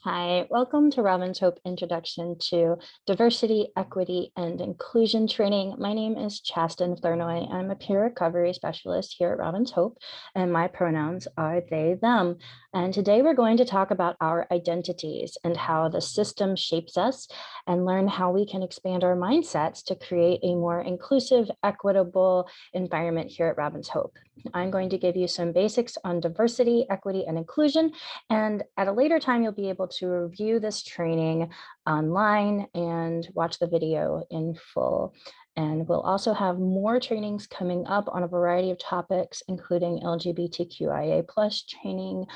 Hi, welcome to Robin's Hope Introduction to Diversity, Equity, and Inclusion Training. My name is Chasten Thurnoy. I'm a peer recovery specialist here at Robin's Hope, and my pronouns are they, them. And today we're going to talk about our identities and how the system shapes us and learn how we can expand our mindsets to create a more inclusive, equitable environment here at Robin's Hope. I'm going to give you some basics on diversity, equity, and inclusion. And at a later time, you'll be able to review this training online and watch the video in full. And we'll also have more trainings coming up on a variety of topics, including LGBTQIA+ training,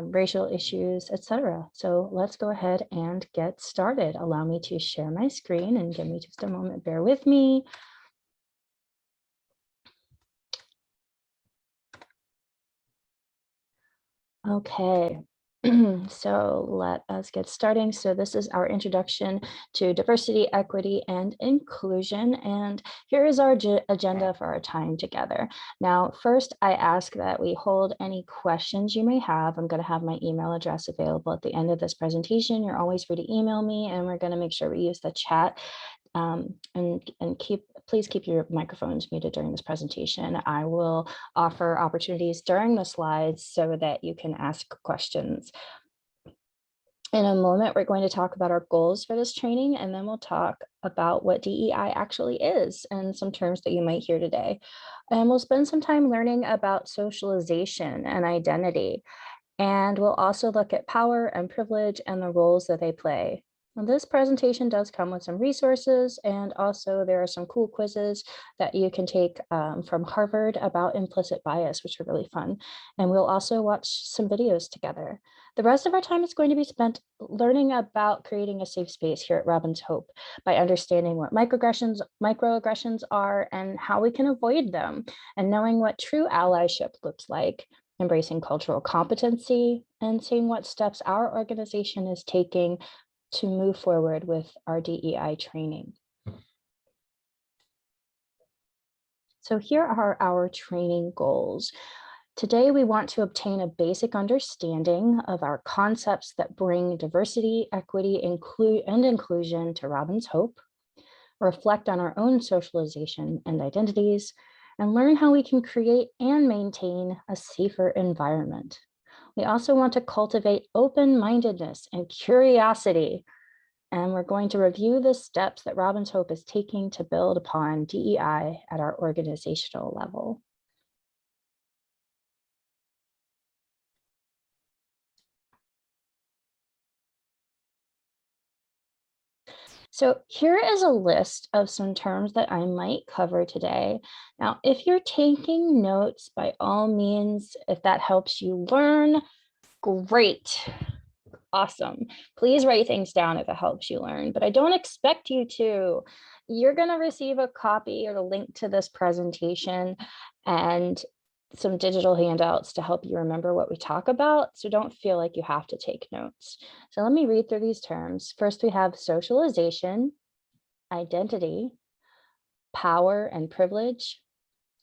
racial issues, etc. So let's go ahead and get started. Allow me to share my screen and give me just a moment. Bear with me. Okay, so let us get starting. So this is our introduction to diversity, equity, and inclusion. And here is our agenda for our time together. Now, first, I ask that we hold any questions you may have. I'm going to have my email address available at the end of this presentation. You're always free to email me, and we're going to make sure we use the chat. And please keep your microphones muted during this presentation. I will offer opportunities during the slides so that you can ask questions. In a moment, we're going to talk about our goals for this training, and then we'll talk about what DEI actually is and some terms that you might hear today. And we'll spend some time learning about socialization and identity. And we'll also look at power and privilege and the roles that they play. This presentation does come with some resources, and also there are some cool quizzes that you can take from Harvard about implicit bias, which are really fun. And we'll also watch some videos together. The rest of our time is going to be spent learning about creating a safe space here at Robin's Hope by understanding what microaggressions are and how we can avoid them, and knowing what true allyship looks like, embracing cultural competency, and seeing what steps our organization is taking to move forward with our DEI training. So here are our training goals. Today, we want to obtain a basic understanding of our concepts that bring diversity, equity, and inclusion to Robin's Hope, reflect on our own socialization and identities, and learn how we can create and maintain a safer environment. We also want to cultivate open-mindedness and curiosity, and we're going to review the steps that Robin's Hope is taking to build upon DEI at our organizational level. So here is a list of some terms that I might cover today. Now, if you're taking notes, by all means, if that helps you learn, great. Awesome. Please write things down if it helps you learn, but I don't expect you to. You're going to receive a copy or a link to this presentation and some digital handouts to help you remember what we talk about. So don't feel like you have to take notes. So let me read through these terms. First, we have socialization, identity, power and privilege,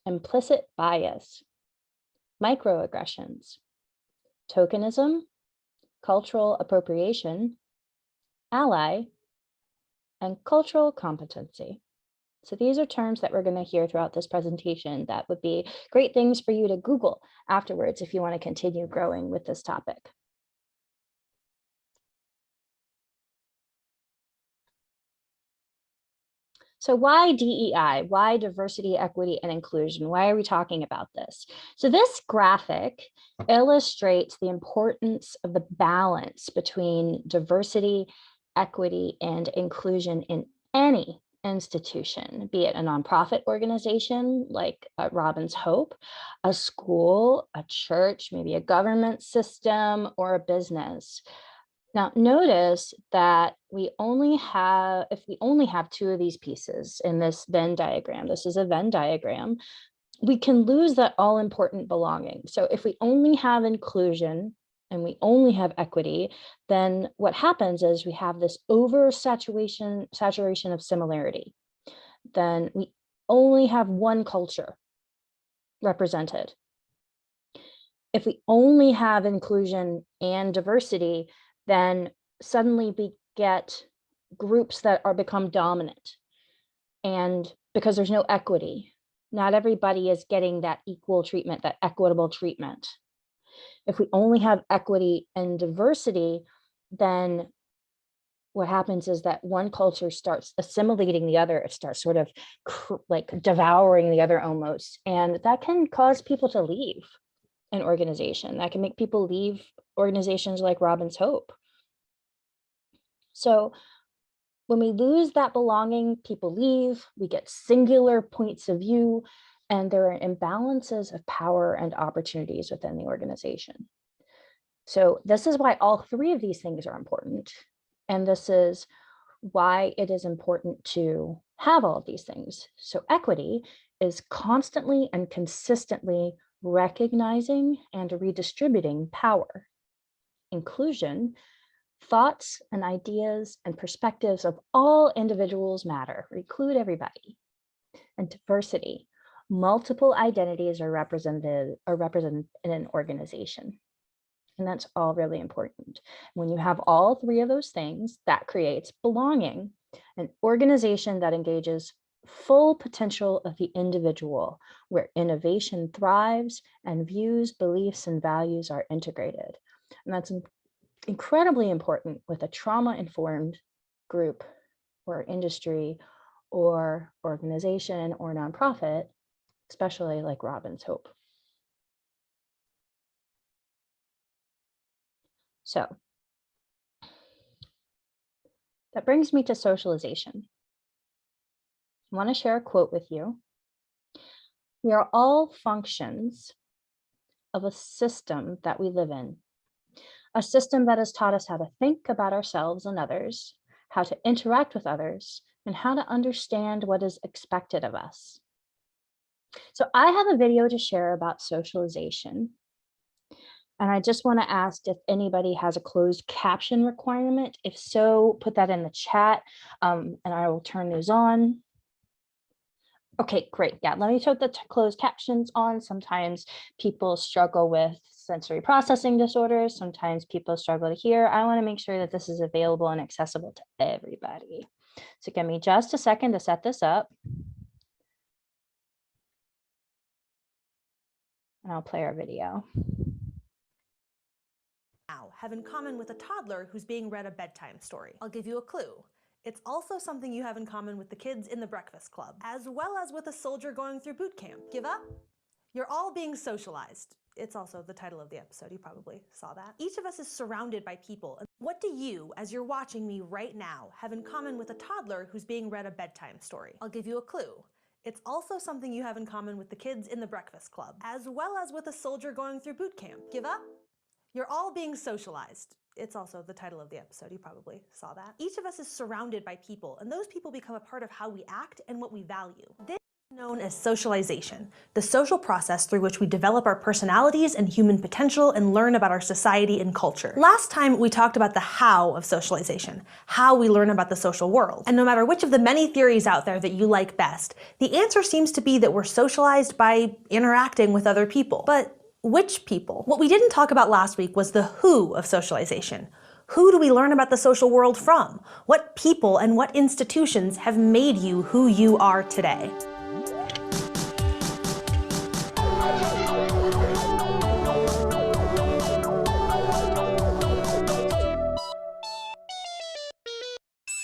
implicit bias, microaggressions, tokenism, cultural appropriation, ally, and cultural competency. So these are terms that we're going to hear throughout this presentation that would be great things for you to Google afterwards if you want to continue growing with this topic. So why DEI? Why diversity, equity, and inclusion? Why are we talking about this? So this graphic illustrates the importance of the balance between diversity, equity, and inclusion in any institution, be it a nonprofit organization like Robin's Hope, a school, a church, maybe a government system, or a business. Now, notice that if we only have two of these pieces in this Venn diagram, this is a Venn diagram, we can lose that all important belonging. So if we only have inclusion and we only have equity, then what happens is we have this saturation of similarity. Then we only have one culture represented. If we only have inclusion and diversity, then suddenly beget groups that are become dominant. And because there's no equity, not everybody is getting that equal treatment, that equitable treatment. If we only have equity and diversity, then what happens is that one culture starts assimilating the other. It starts sort of like devouring the other almost. And that can cause people to leave an organization. That can make people leave organizations like Robin's Hope. So when we lose that belonging, people leave, we get singular points of view, and there are imbalances of power and opportunities within the organization. So this is why all three of these things are important. And this is why it is important to have all of these things. So equity is constantly and consistently recognizing and redistributing power. Inclusion, thoughts and ideas and perspectives of all individuals matter, include everybody. And diversity, multiple identities are represented in an organization. And that's all really important. When you have all three of those things, that creates belonging, an organization that engages full potential of the individual, where innovation thrives and views, beliefs, and values are integrated. And that's incredibly important with a trauma-informed group or industry or organization or nonprofit, especially like Robin's Hope. So that brings me to socialization. I want to share a quote with you. We are all functions of a system that we live in, a system that has taught us how to think about ourselves and others, how to interact with others, and how to understand what is expected of us. So I have a video to share about socialization. And I just want to ask if anybody has a closed caption requirement. If so, put that in the chat and I will turn those on. Okay, great. Yeah, let me put the closed captions on. Sometimes people struggle with sensory processing disorders. Sometimes people struggle to hear. I want to make sure that this is available and accessible to everybody. So give me just a second to set this up. And I'll play our video. Have in common with a toddler who's being read a bedtime story. I'll give you a clue. It's also something you have in common with the kids in the Breakfast Club, as well as with a soldier going through boot camp. Give up? You're all being socialized. It's also the title of the episode. You probably saw that. Each of us is surrounded by people. What do you, as you're watching me right now, have in common with a toddler who's being read a bedtime story? I'll give you a clue. It's also something you have in common with the kids in the Breakfast Club, as well as with a soldier going through boot camp. Give up? You're all being socialized. It's also the title of the episode. You probably saw that. Each of us is surrounded by people, and those people become a part of how we act and what we value. This is known as socialization, the social process through which we develop our personalities and human potential and learn about our society and culture. Last time we talked about the how of socialization, how we learn about the social world. And no matter which of the many theories out there that you like best, the answer seems to be that we're socialized by interacting with other people. But which people? What we didn't talk about last week was the who of socialization. Who do we learn about the social world from? What people and what institutions have made you who you are today?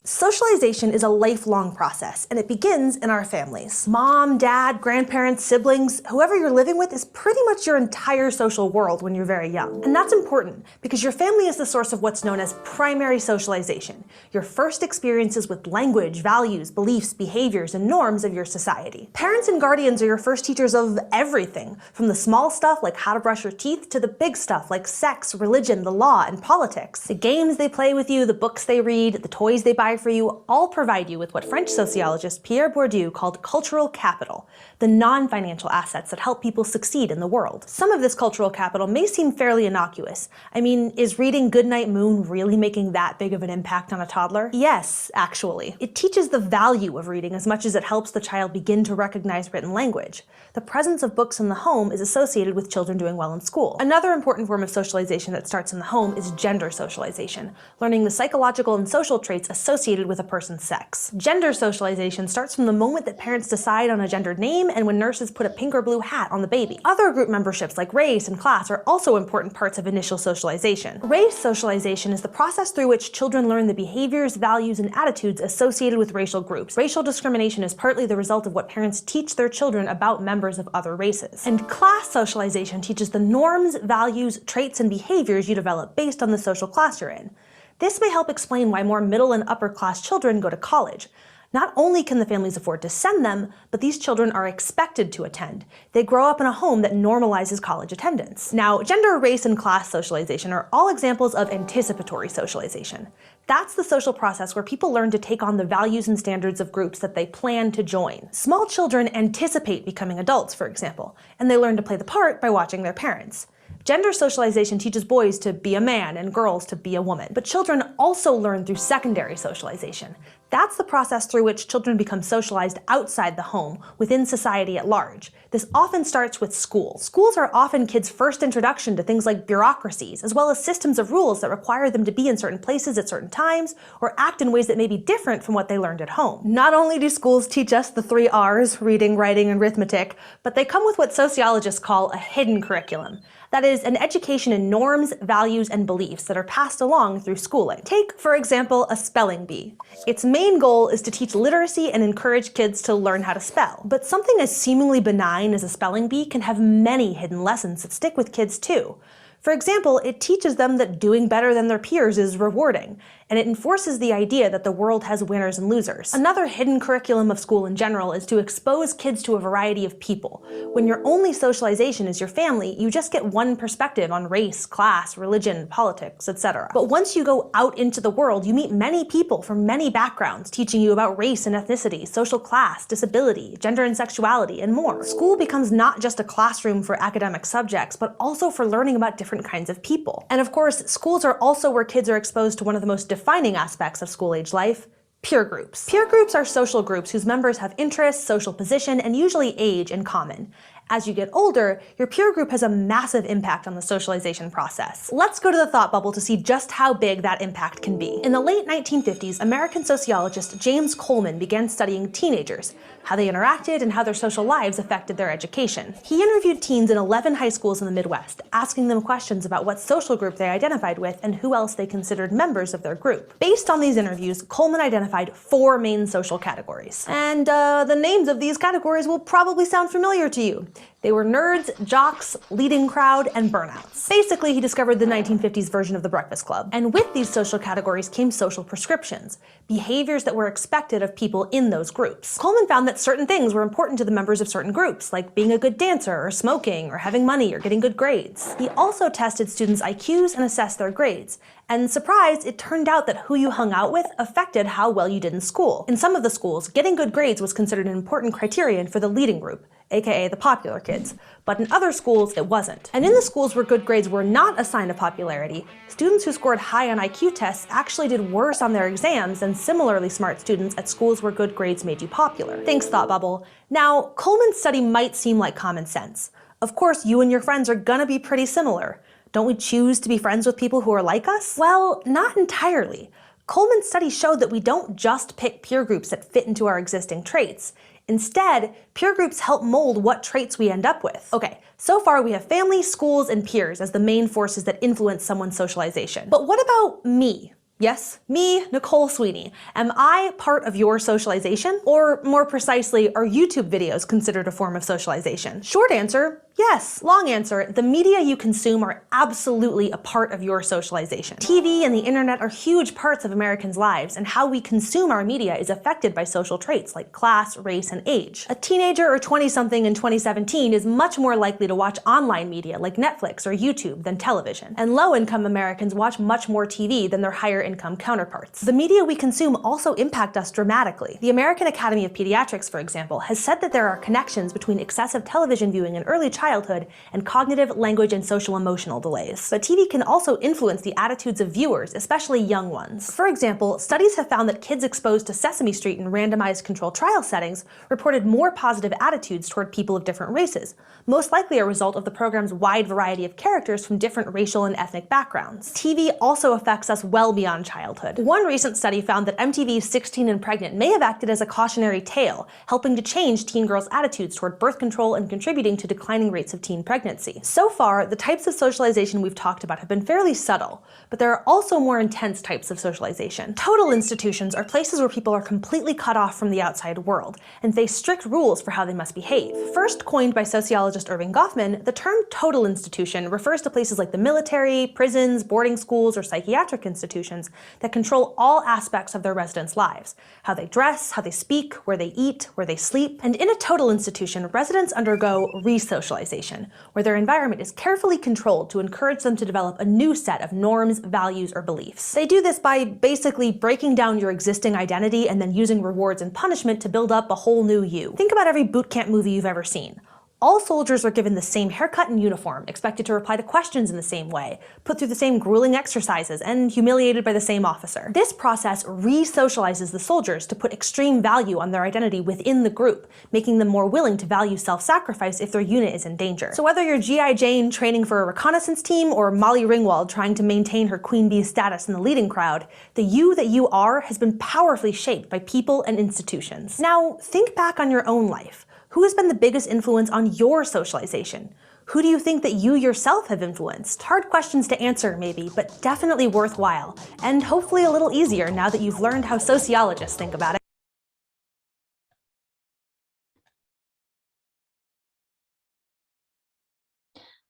Socialization is a lifelong process, and it begins in our families. Mom, dad, grandparents, siblings, whoever you're living with is pretty much your entire social world when you're very young. And that's important because your family is the source of what's known as primary socialization, your first experiences with language, values, beliefs, behaviors, and norms of your society. Parents and guardians are your first teachers of everything, from the small stuff like how to brush your teeth to the big stuff like sex, religion, the law, and politics. The games they play with you, the books they read, the toys they buy for you all provide you with what French sociologist Pierre Bourdieu called cultural capital, the non-financial assets that help people succeed in the world. Some of this cultural capital may seem fairly innocuous. I mean, is reading Goodnight Moon really making that big of an impact on a toddler? Yes, actually. It teaches the value of reading as much as it helps the child begin to recognize written language. The presence of books in the home is associated with children doing well in school. Another important form of socialization that starts in the home is gender socialization, learning the psychological and social traits associated with a person's sex. Gender socialization starts from the moment that parents decide on a gendered name and when nurses put a pink or blue hat on the baby. Other group memberships like race and class are also important parts of initial socialization. Race socialization is the process through which children learn the behaviors, values, and attitudes associated with racial groups. Racial discrimination is partly the result of what parents teach their children about members of other races. And class socialization teaches the norms, values, traits, and behaviors you develop based on the social class you're in. This may help explain why more middle and upper class children go to college. Not only can the families afford to send them, but these children are expected to attend. They grow up in a home that normalizes college attendance. Now, gender, race, and class socialization are all examples of anticipatory socialization. That's the social process where people learn to take on the values and standards of groups that they plan to join. Small children anticipate becoming adults, for example, and they learn to play the part by watching their parents. Gender socialization teaches boys to be a man and girls to be a woman. But children also learn through secondary socialization. That's the process through which children become socialized outside the home, within society at large. This often starts with school. Schools are often kids' first introduction to things like bureaucracies, as well as systems of rules that require them to be in certain places at certain times, or act in ways that may be different from what they learned at home. Not only do schools teach us the 3 R's, reading, writing, and arithmetic, but they come with what sociologists call a hidden curriculum. That is, an education in norms, values, and beliefs that are passed along through schooling. Take, for example, a spelling bee. Its main goal is to teach literacy and encourage kids to learn how to spell. But something as seemingly benign as a spelling bee can have many hidden lessons that stick with kids too. For example, it teaches them that doing better than their peers is rewarding, and it enforces the idea that the world has winners and losers. Another hidden curriculum of school in general is to expose kids to a variety of people. When your only socialization is your family, you just get one perspective on race, class, religion, politics, etc. But once you go out into the world, you meet many people from many backgrounds, teaching you about race and ethnicity, social class, disability, gender and sexuality, and more. School becomes not just a classroom for academic subjects, but also for learning about different kinds of people. And of course, schools are also where kids are exposed to one of the most defining aspects of school-age life: peer groups. Peer groups are social groups whose members have interests, social position, and usually age in common. As you get older, your peer group has a massive impact on the socialization process. Let's go to the thought bubble to see just how big that impact can be. In the late 1950s, American sociologist James Coleman began studying teenagers, how they interacted and how their social lives affected their education. He interviewed teens in 11 high schools in the Midwest, asking them questions about what social group they identified with and who else they considered members of their group. Based on these interviews, Coleman identified 4 main social categories. And the names of these categories will probably sound familiar to you. They were nerds, jocks, leading crowd, and burnouts. Basically, he discovered the 1950s version of the Breakfast Club. And with these social categories came social prescriptions, behaviors that were expected of people in those groups. Coleman found that certain things were important to the members of certain groups, like being a good dancer, or smoking, or having money, or getting good grades. He also tested students' IQs and assessed their grades. And surprise, it turned out that who you hung out with affected how well you did in school. In some of the schools, getting good grades was considered an important criterion for the leading group, aka the popular kids, but in other schools it wasn't. And in the schools where good grades were not a sign of popularity, students who scored high on IQ tests actually did worse on their exams than similarly smart students at schools where good grades made you popular. Thanks, Thought Bubble. Now, Coleman's study might seem like common sense. Of course, you and your friends are gonna be pretty similar. Don't we choose to be friends with people who are like us? Well, not entirely. Coleman's study showed that we don't just pick peer groups that fit into our existing traits. Instead, peer groups help mold what traits we end up with. Okay, so far we have family, schools, and peers as the main forces that influence someone's socialization. But what about me? Yes, me, Nicole Sweeney. Am I part of your socialization? Or more precisely, are YouTube videos considered a form of socialization? Short answer, Yes, long answer, the media you consume are absolutely a part of your socialization. TV and the internet are huge parts of Americans' lives, and how we consume our media is affected by social traits like class, race, and age. A teenager or 20-something in 2017 is much more likely to watch online media like Netflix or YouTube than television, and low-income Americans watch much more TV than their higher-income counterparts. The media we consume also impact us dramatically. The American Academy of Pediatrics, for example, has said that there are connections between excessive television viewing in early childhood and cognitive, language, and social emotional delays. But TV can also influence the attitudes of viewers, especially young ones. For example, studies have found that kids exposed to Sesame Street in randomized controlled trial settings reported more positive attitudes toward people of different races, most likely a result of the program's wide variety of characters from different racial and ethnic backgrounds. TV also affects us well beyond childhood. One recent study found that MTV's 16 and Pregnant may have acted as a cautionary tale, helping to change teen girls' attitudes toward birth control and contributing to declining rates of teen pregnancy. So far, the types of socialization we've talked about have been fairly subtle, but there are also more intense types of socialization. Total institutions are places where people are completely cut off from the outside world and face strict rules for how they must behave. First coined by sociologist Irving Goffman, the term total institution refers to places like the military, prisons, boarding schools, or psychiatric institutions that control all aspects of their residents' lives: how they dress, how they speak, where they eat, where they sleep. And in a total institution, residents undergo re-socialization, where their environment is carefully controlled to encourage them to develop a new set of norms, values, or beliefs. They do this by basically breaking down your existing identity and then using rewards and punishment to build up a whole new you. Think about every boot camp movie you've ever seen. All soldiers are given the same haircut and uniform, expected to reply to questions in the same way, put through the same grueling exercises, and humiliated by the same officer. This process re-socializes the soldiers to put extreme value on their identity within the group, making them more willing to value self-sacrifice if their unit is in danger. So whether you're G.I. Jane training for a reconnaissance team or Molly Ringwald trying to maintain her queen bee status in the leading crowd, the you that you are has been powerfully shaped by people and institutions. Now, think back on your own life. Who has been the biggest influence on your socialization? Who do you think that you yourself have influenced? Hard questions to answer, maybe, but definitely worthwhile, and hopefully a little easier now that you've learned how sociologists think about it.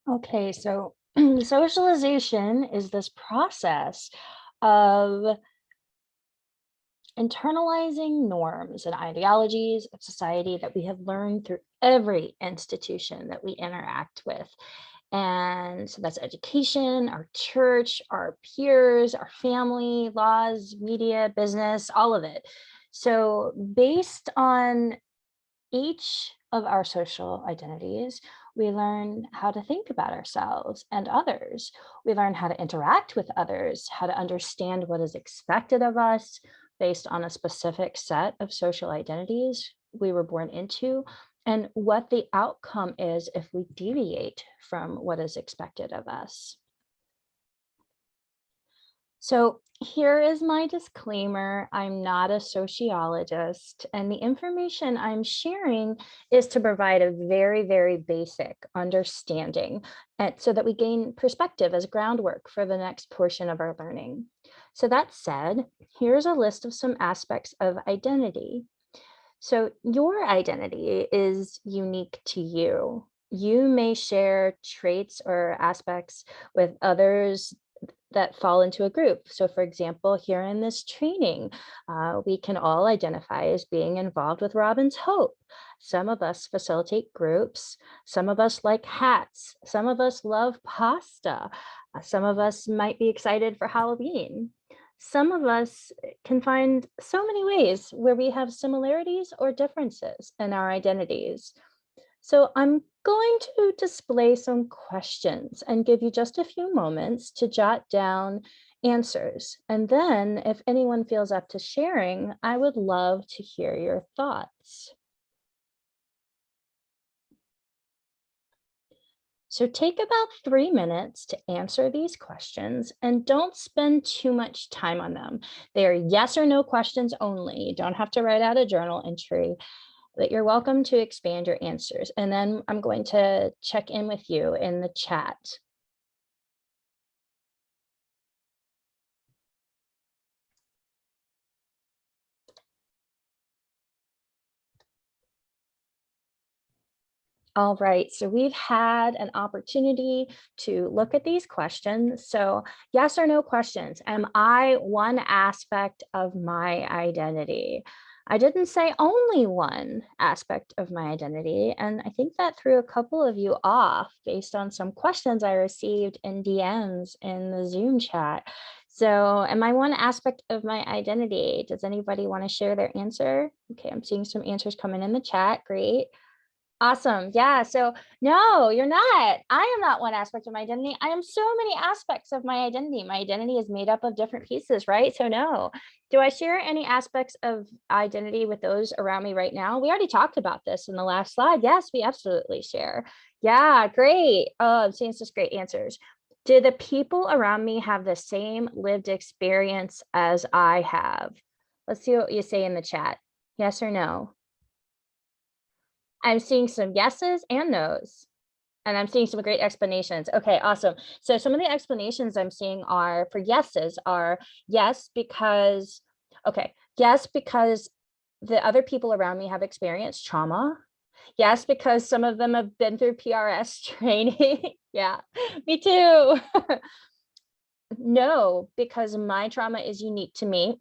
Okay, so socialization is this process of internalizing norms and ideologies of society that we have learned through every institution that we interact with. And so that's education, our church, our peers, our family, laws, media, business, all of it. So based on each of our social identities, we learn how to think about ourselves and others. We learn how to interact with others, how to understand what is expected of us based on a specific set of social identities we were born into, and what the outcome is if we deviate from what is expected of us. So here is my disclaimer. I'm not a sociologist, and the information I'm sharing is to provide a very, very basic understanding and so that we gain perspective as groundwork for the next portion of our learning. So that said, here's a list of some aspects of identity. So your identity is unique to you. You may share traits or aspects with others that fall into a group. So for example, here in this training, we can all identify as being involved with Robin's Hope. Some of us facilitate groups. Some of us like hats. Some of us love pasta. Some of us might be excited for Halloween. Some of us can find so many ways where we have similarities or differences in our identities. So I'm going to display some questions and give you just a few moments to jot down answers. And then if anyone feels up to sharing, I would love to hear your thoughts. So take about 3 minutes to answer these questions and don't spend too much time on them. They are yes or no questions only. You don't have to write out a journal entry, but you're welcome to expand your answers. And then I'm going to check in with you in the chat. All right, so we've had an opportunity to look at these questions. So yes or no questions. Am I one aspect of my identity? I didn't say only one aspect of my identity. And I think that threw a couple of you off based on some questions I received in DMs in the Zoom chat. So am I one aspect of my identity? Does anybody want to share their answer? Okay, I'm seeing some answers coming in the chat. Great. Awesome. Yeah. So no, you're not. I am not one aspect of my identity. I am so many aspects of my identity. My identity is made up of different pieces, right? So no. Do I share any aspects of identity with those around me right now? We already talked about this in the last slide. Yes, we absolutely share. Yeah, great. Oh, I'm seeing such great answers. Do the people around me have the same lived experience as I have? Let's see what you say in the chat. Yes or no? I'm seeing some yeses and nos, and I'm seeing some great explanations. Okay, awesome. So some of the explanations I'm seeing are for yeses are yes, because, okay, yes, because the other people around me have experienced trauma. Yes, because some of them have been through PRS training. Yeah, me too. No, because my trauma is unique to me.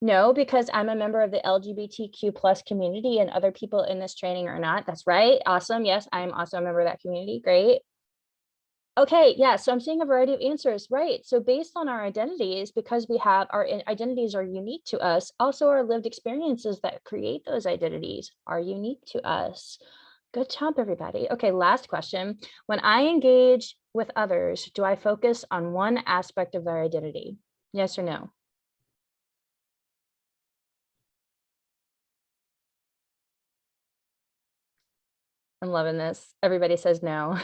No, because I'm a member of the LGBTQ plus community and other people in this training are not. That's right. Awesome. Yes, I'm also a member of that community. Great. Okay, yeah, so I'm seeing a variety of answers, right? So based on our identities, because we have our identities are unique to us, also our lived experiences that create those identities are unique to us. Good job, everybody. Okay, last question. When I engage with others, do I focus on one aspect of their identity? Yes or no? I'm loving this. Everybody says no.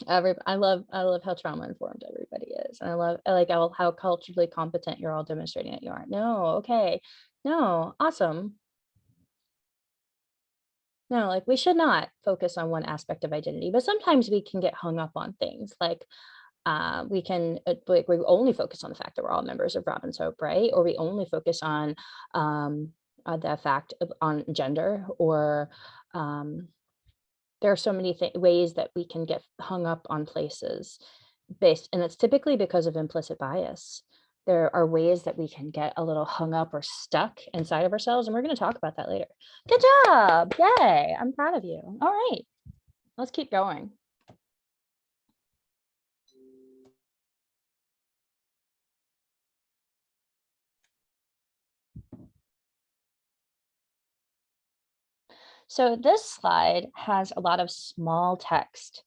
I love how trauma informed everybody is. And I like how culturally competent you're all demonstrating that you are. No, okay. No, awesome. No, like we should not focus on one aspect of identity, but sometimes we can get hung up on things like we can like we only focus on the fact that we're all members of Robin's Hope, right? Or we only focus on the fact of on gender or there are so many ways that we can get hung up on places based, and it's typically because of implicit bias. There are ways that we can get a little hung up or stuck inside of ourselves, and we're going to talk about that later. Good job. Yay. I'm proud of you. All right, let's keep going. So this slide has a lot of small text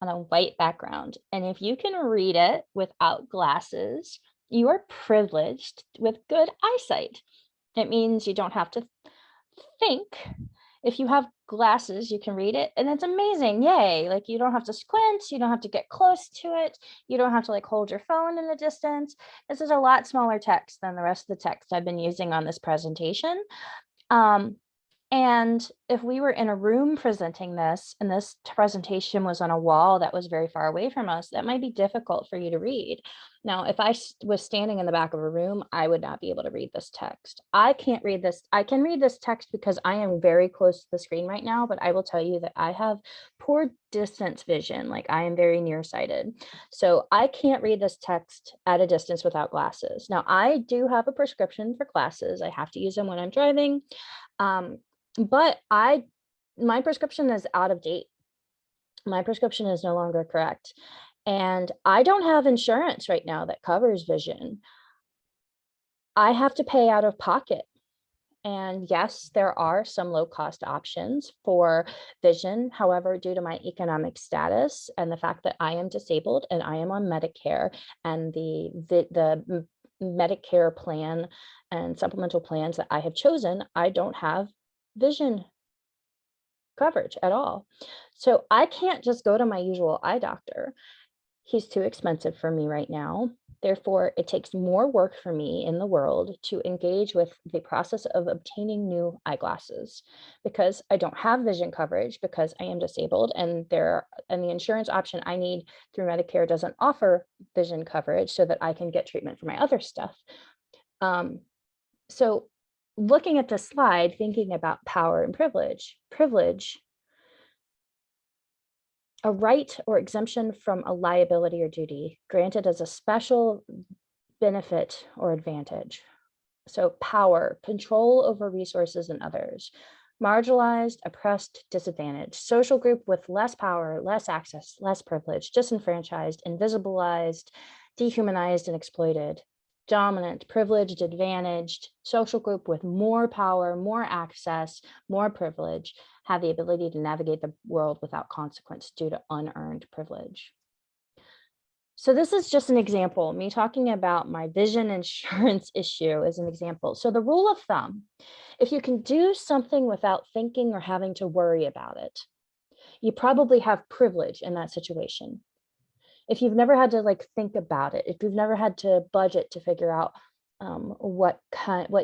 on a white background. And if you can read it without glasses, you are privileged with good eyesight. It means you don't have to think. If you have glasses, you can read it and it's amazing. Yay. Like you don't have to squint, you don't have to get close to it. You don't have to like hold your phone in the distance. This is a lot smaller text than the rest of the text I've been using on this presentation. And if we were in a room presenting this, and this presentation was on a wall that was very far away from us, that might be difficult for you to read. Now, if I was standing in the back of a room, I would not be able to read this text. I can't read this. I can read this text because I am very close to the screen right now, but I will tell you that I have poor distance vision. Like I am very nearsighted. So I can't read this text at a distance without glasses. Now, I do have a prescription for glasses. I have to use them when I'm driving. But my prescription is out of date. My prescription is no longer correct. And I don't have insurance right now that covers vision. I have to pay out of pocket. And yes, there are some low cost options for vision. However, due to my economic status and the fact that I am disabled and I am on Medicare and the Medicare plan and supplemental plans that I have chosen, I don't have vision coverage at all. So I can't just go to my usual eye doctor. He's too expensive for me right now. Therefore, it takes more work for me in the world to engage with the process of obtaining new eyeglasses because I don't have vision coverage because I am disabled and the insurance option I need through Medicare doesn't offer vision coverage so that I can get treatment for my other stuff. So looking at the slide, thinking about power and privilege. Privilege, a right or exemption from a liability or duty granted as a special benefit or advantage. So power, control over resources and others. Marginalized, oppressed, disadvantaged. Social group with less power, less access, less privilege, disenfranchised, invisibilized, dehumanized, and exploited. Dominant, privileged, advantaged. Social group with more power, more access, more privilege, have the ability to navigate the world without consequence due to unearned privilege. So this is just an example. Me talking about my vision insurance issue is an example. So the rule of thumb, if you can do something without thinking or having to worry about it, you probably have privilege in that situation. If you've never had to like think about it, if you've never had to budget to figure out what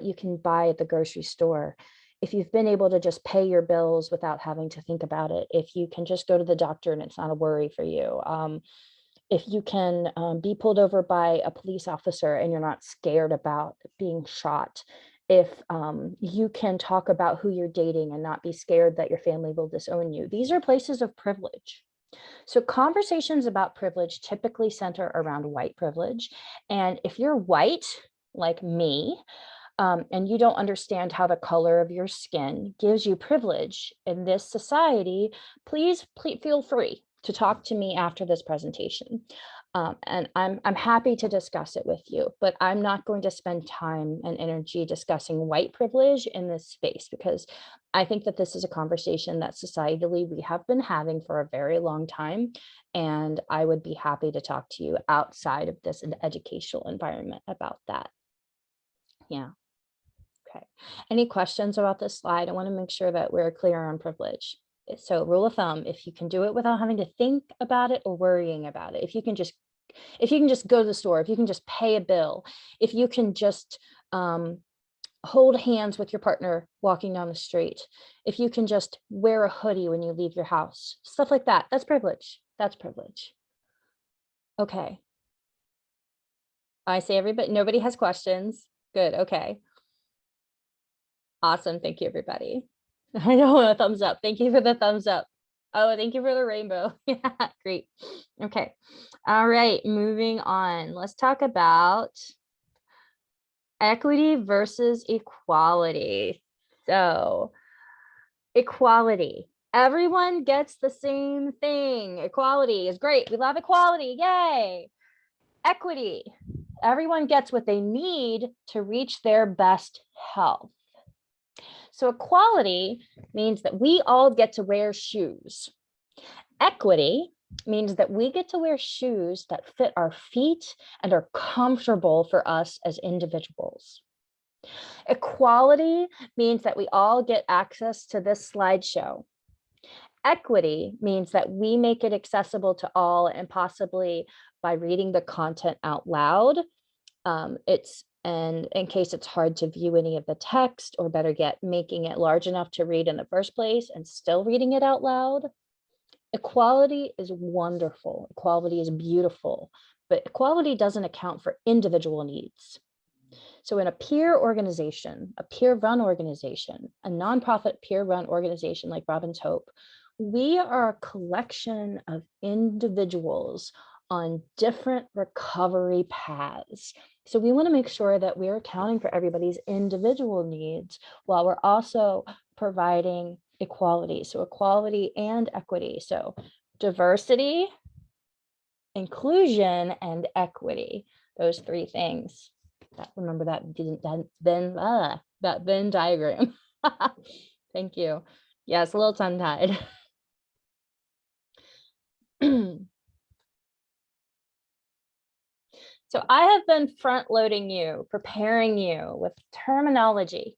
you can buy at the grocery store, if you've been able to just pay your bills without having to think about it, if you can just go to the doctor and it's not a worry for you, if you can be pulled over by a police officer and you're not scared about being shot, if you can talk about who you're dating and not be scared that your family will disown you. These are places of privilege. So conversations about privilege typically center around white privilege. And if you're white, like me, and you don't understand how the color of your skin gives you privilege in this society, please feel free to talk to me after this presentation. And I'm happy to discuss it with you, but I'm not going to spend time and energy discussing white privilege in this space because I think that this is a conversation that societally we have been having for a very long time. And I would be happy to talk to you outside of this educational environment about that. Yeah. Okay. Any questions about this slide? I want to make sure that we're clear on privilege. So rule of thumb, if you can do it without having to think about it or worrying about it, if you can just go to the store, if you can just pay a bill, if you can just hold hands with your partner walking down the street, if you can just wear a hoodie when you leave your house, stuff like that, that's privilege. That's privilege. Okay. I see everybody, nobody has questions. Good. Okay. Awesome. Thank you, everybody. I know, a thumbs up. Thank you for the thumbs up. Oh, thank you for the rainbow. Yeah, great. Okay. All right, moving on. Let's talk about equity versus equality. So, equality. Everyone gets the same thing. Equality is great. We love equality. Yay. Equity. Everyone gets what they need to reach their best health. So equality means that we all get to wear shoes. Equity means that we get to wear shoes that fit our feet and are comfortable for us as individuals. Equality means that we all get access to this slideshow. Equity means that we make it accessible to all and possibly by reading the content out loud. And in case it's hard to view any of the text, or better yet, making it large enough to read in the first place and still reading it out loud. Equality is wonderful. Equality is beautiful, but equality doesn't account for individual needs. So in a peer organization, a peer-run organization, a nonprofit peer-run organization like Robin's Hope, we are a collection of individuals on different recovery paths. So we want to make sure that we're accounting for everybody's individual needs while we're also providing equality. So equality and equity. So diversity, inclusion, and equity. Those three things. Remember that Venn diagram. Thank you. Yes, a little tongue-tied. So I have been front loading you, preparing you with terminology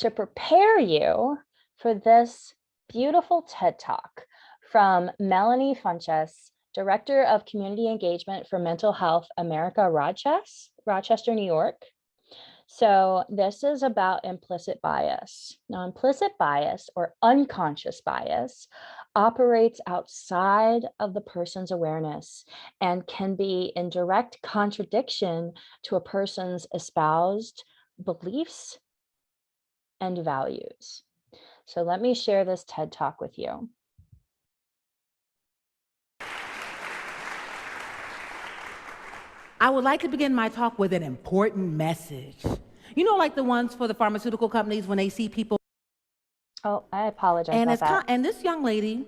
to prepare you for this beautiful TED Talk from Melanie Funches, Director of Community Engagement for Mental Health America, Rochester, New York. So this is about implicit bias. Now, implicit bias or unconscious bias operates outside of the person's awareness and can be in direct contradiction to a person's espoused beliefs, and values. So let me share this TED Talk with you. I would like to begin my talk with an important message. You know, like the ones for the pharmaceutical companies when they see people. Oh, I apologize And about that. and this young lady,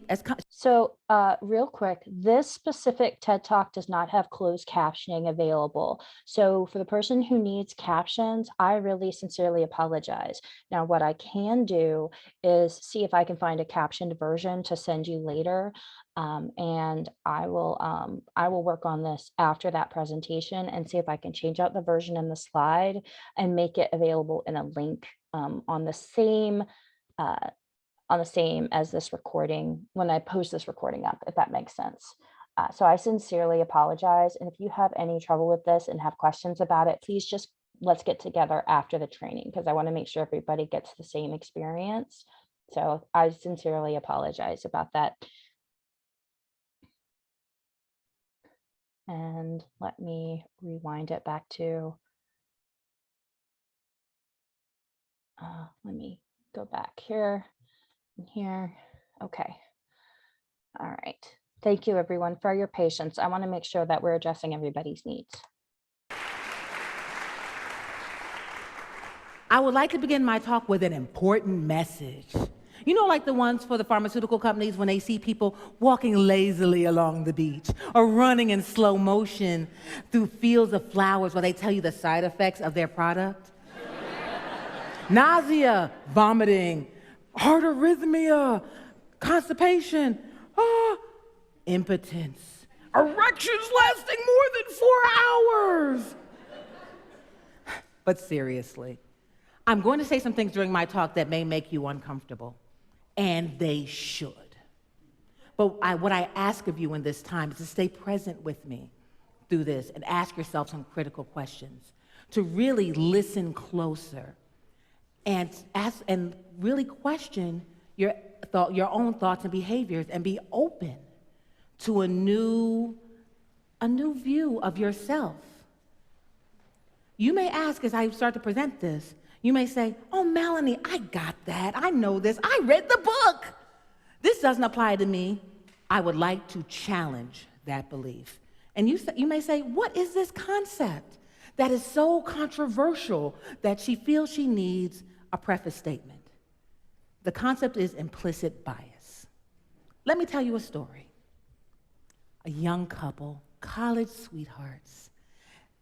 So, real quick, this specific TED Talk does not have closed captioning available. So, for the person who needs captions, I really sincerely apologize. Now, what I can do is see if I can find a captioned version to send you later, and I will work on this after that presentation and see if I can change out the version in the slide and make it available in a link on the same. Uh, on the same as this recording when I post this recording up, if that makes sense. So I sincerely apologize. And if you have any trouble with this and have questions about it, please just let's get together after the training because I want to make sure everybody gets the same experience. So I sincerely apologize about that. And let me rewind it back to, let me go back here and here. Okay. All right. Thank you, everyone, for your patience. I want to make sure that we're addressing everybody's needs. I would like to begin my talk with an important message. You know, like the ones for the pharmaceutical companies when they see people walking lazily along the beach or running in slow motion through fields of flowers while they tell you the side effects of their product. Nausea, vomiting, heart arrhythmia, constipation, impotence, erections lasting more than 4 hours. But seriously, I'm going to say some things during my talk that may make you uncomfortable, and they should. But what I ask of you in this time is to stay present with me through this and ask yourself some critical questions, to really listen closer and ask and really question your own thoughts and behaviors and be open to a new view of yourself. You may ask as I start to present this, you may say, oh, Melanie, I got that. I know this. I read the book. This doesn't apply to me. I would like to challenge that belief. And you may say, what is this concept that is so controversial that she feels she needs a preface statement? The concept is implicit bias. Let me tell you a story. A young couple, college sweethearts.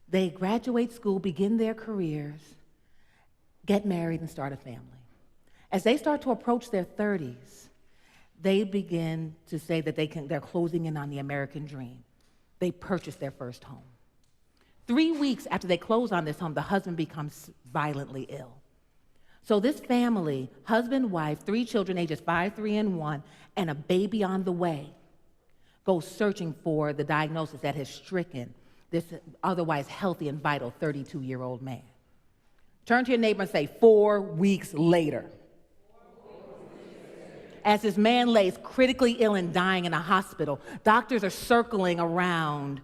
They graduate school, begin their careers, get married, and start a family. As they start to approach their 30s, they begin to say that they're closing in on the American dream. They purchase their first home. 3 weeks after they close on this home, the husband becomes violently ill. So this family, husband, wife, 3 children, ages 5, 3, and 1, and a baby on the way, goes searching for the diagnosis that has stricken this otherwise healthy and vital 32-year-old man. Turn to your neighbor and say, 4 weeks later. As this man lays critically ill and dying in a hospital, doctors are circling around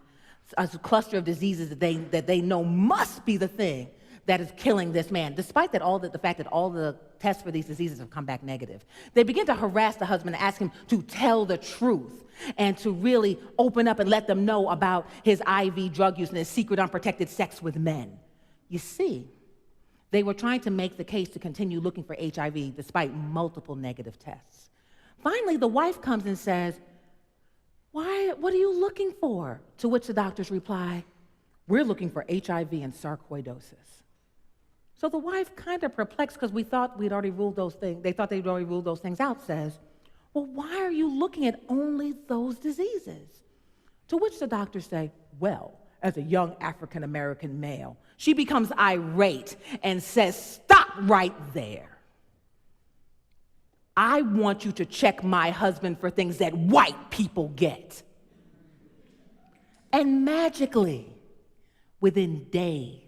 a cluster of diseases that they know must be the thing that is killing this man, despite the fact that all the tests for these diseases have come back negative. They begin to harass the husband and ask him to tell the truth and to really open up and let them know about his IV drug use and his secret unprotected sex with men. You see, they were trying to make the case to continue looking for HIV despite multiple negative tests. Finally, the wife comes and says, what are you looking for? To which the doctors reply, we're looking for HIV and sarcoidosis. So the wife, kind of perplexed because we thought we'd already ruled those things, they thought they'd already ruled those things out, says, well, why are you looking at only those diseases? To which the doctors say, well, as a young African-American male, she becomes irate and says, stop right there. I want you to check my husband for things that white people get. And magically, within days,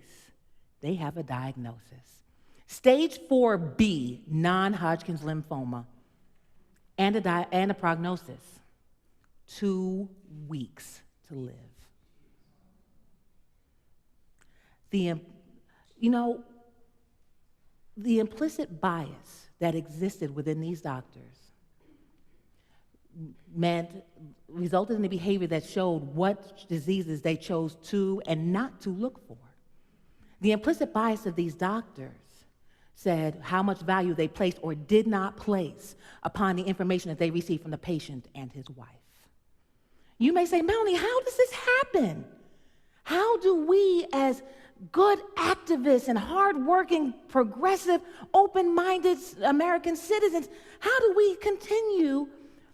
they have a diagnosis. Stage 4B, non-Hodgkin's lymphoma, and a prognosis. 2 weeks to live. The The implicit bias that existed within these doctors resulted in a behavior that showed what diseases they chose to and not to look for. The implicit bias of these doctors said how much value they placed or did not place upon the information that they received from the patient and his wife. You may say, Melanie, how does this happen? How do we, as good activists and hardworking, progressive, open-minded American citizens, how do we continue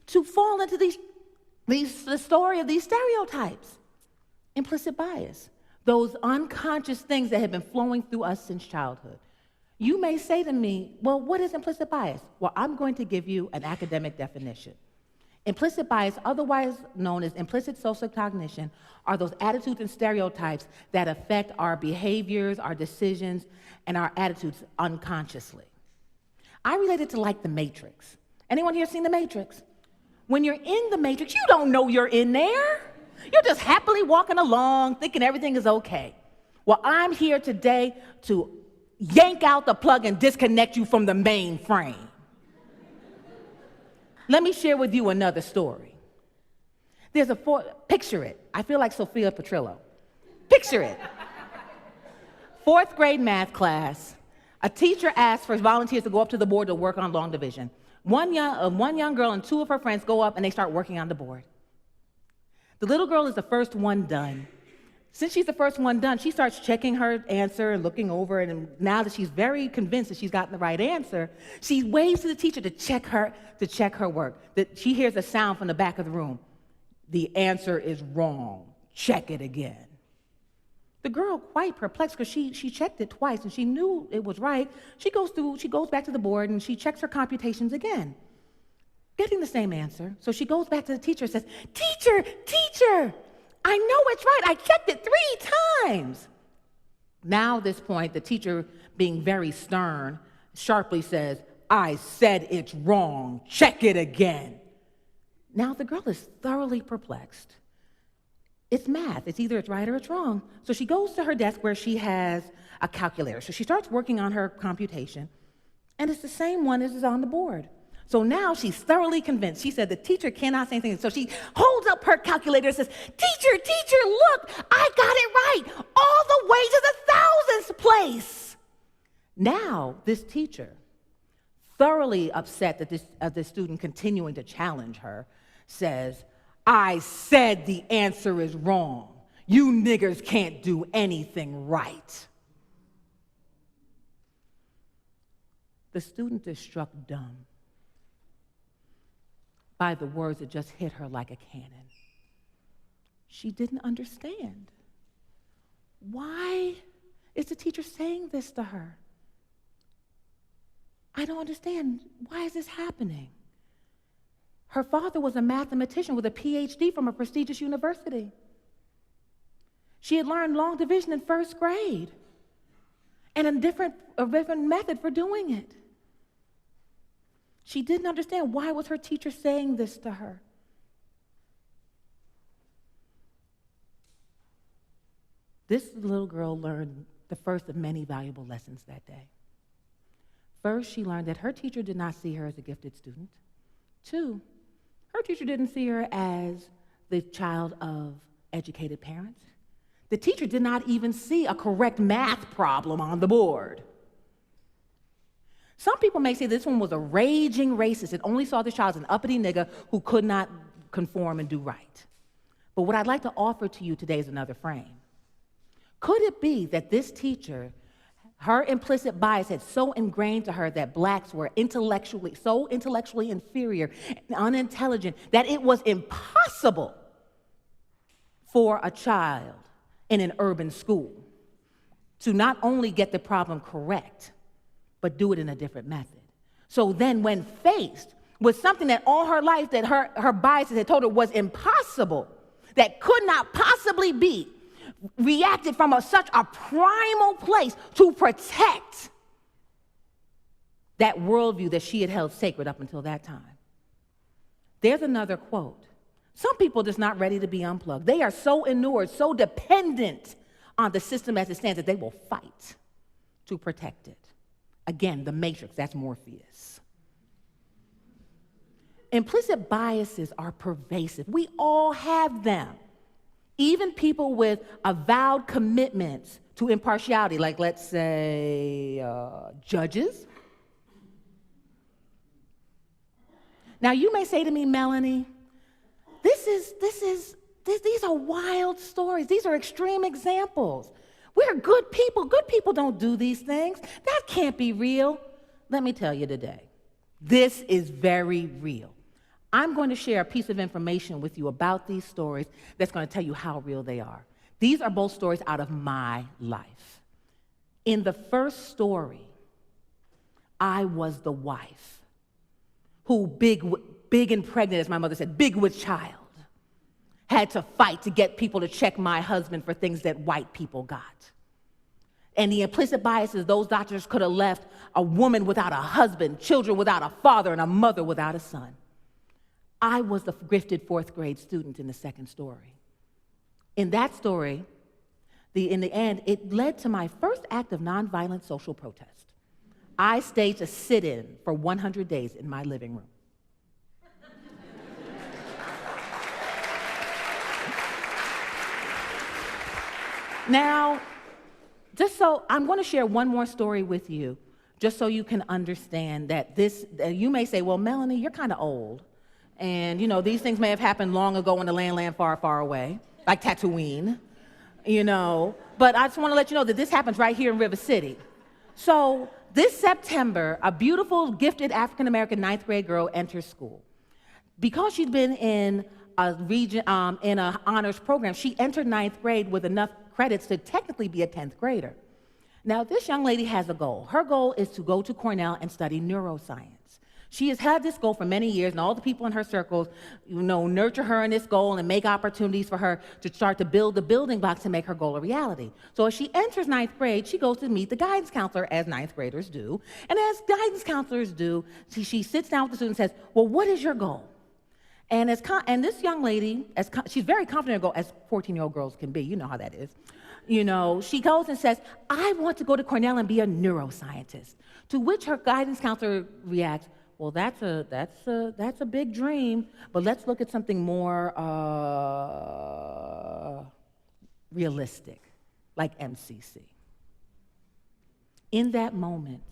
to fall into the story of these stereotypes? Implicit bias, those unconscious things that have been flowing through us since childhood. You may say to me, well, what is implicit bias? Well, I'm going to give you an academic definition. Implicit bias, otherwise known as implicit social cognition, are those attitudes and stereotypes that affect our behaviors, our decisions, and our attitudes unconsciously. I relate it to like the Matrix. Anyone here seen the Matrix? When you're in the Matrix, you don't know you're in there. You're just happily walking along, thinking everything is okay. Well, I'm here today to yank out the plug and disconnect you from the mainframe. Let me share with you another story. Picture it. I feel like Sophia Petrillo. Picture it. 4th grade math class. A teacher asked for volunteers to go up to the board to work on long division. One young girl and 2 of her friends go up and they start working on the board. The little girl is the first one done. Since she's the first one done, she starts checking her answer and looking over it, and now that she's very convinced that she's gotten the right answer, she waves to the teacher to check her work. That she hears a sound from the back of the room. The answer is wrong. Check it again. The girl, quite perplexed because she checked it twice and she knew it was right, she goes back to the board and she checks her computations again, getting the same answer. So she goes back to the teacher and says, Teacher, I know it's right. I checked it 3 times. Now, at this point, the teacher, being very stern, sharply says, I said it's wrong. Check it again. Now, the girl is thoroughly perplexed. It's math. It's either it's right or it's wrong. So she goes to her desk where she has a calculator. So she starts working on her computation, and it's the same one as is on the board. So now she's thoroughly convinced. She said the teacher cannot say anything. So she holds up her calculator and says, Teacher, look, I got it right, all the way to the 1000th place. Now, this teacher, thoroughly upset that this student continuing to challenge her, says, I said the answer is wrong. You niggers can't do anything right. The student is struck dumb by the words that just hit her like a cannon. She didn't understand. Why is the teacher saying this to her? I don't understand. Why is this happening? Her father was a mathematician with a PhD from a prestigious university. She had learned long division in 1st grade and a different method for doing it. She didn't understand why was her teacher saying this to her. This little girl learned the first of many valuable lessons that day. First, she learned that her teacher did not see her as a gifted student. 2, her teacher didn't see her as the child of educated parents. The teacher did not even see a correct math problem on the board. Some people may say this one was a raging racist and only saw this child as an uppity nigger who could not conform and do right. But what I'd like to offer to you today is another frame. Could it be that this teacher, her implicit bias had so ingrained to her that blacks were so intellectually inferior and unintelligent that it was impossible for a child in an urban school to not only get the problem correct, but do it in a different method? So then when faced with something that all her life that her biases had told her was impossible, that could not possibly be, reacted from such a primal place to protect that worldview that she had held sacred up until that time. There's another quote. Some people are just not ready to be unplugged. They are so inured, so dependent on the system as it stands that they will fight to protect it. Again, the matrix, that's Morpheus. Implicit biases are pervasive. We all have them. Even people with avowed commitments to impartiality, like let's say judges. Now you may say to me, Melanie, these are wild stories. These are extreme examples. We're good people. Good people don't do these things. That can't be real. Let me tell you today, this is very real. I'm going to share a piece of information with you about these stories that's going to tell you how real they are. These are both stories out of my life. In the first story, I was the wife who, big and pregnant, as my mother said, big with child, had to fight to get people to check my husband for things that white people got. And the implicit bias is those doctors could have left a woman without a husband, children without a father, and a mother without a son. I was the gifted fourth grade student in the second story. In that story, in the end, it led to my first act of nonviolent social protest. I staged a sit-in for 100 days in my living room. Now, I'm going to share one more story with you, just so you can understand that you may say, well, Melanie, you're kind of old. And, these things may have happened long ago in the land far, far away, like Tatooine, But I just want to let you know that this happens right here in River City. So this September, a beautiful, gifted African-American ninth grade girl enters school. Because she's been in in an honors program, she entered ninth grade with enough credits to technically be a 10th grader. Now, this young lady has a goal. Her goal is to go to Cornell and study neuroscience. She has had this goal for many years, and all the people in her circles, nurture her in this goal and make opportunities for her to start to build the building blocks to make her goal a reality. So as she enters ninth grade, she goes to meet the guidance counselor, as ninth graders do. And as guidance counselors do, she sits down with the student and says, well, what is your goal? And this young lady, she's very confident in her goal, as 14-year-old girls can be. You know how that is. She goes and says, I want to go to Cornell and be a neuroscientist. To which her guidance counselor reacts, well, that's a big dream, but let's look at something more realistic, like MCC. In that moment,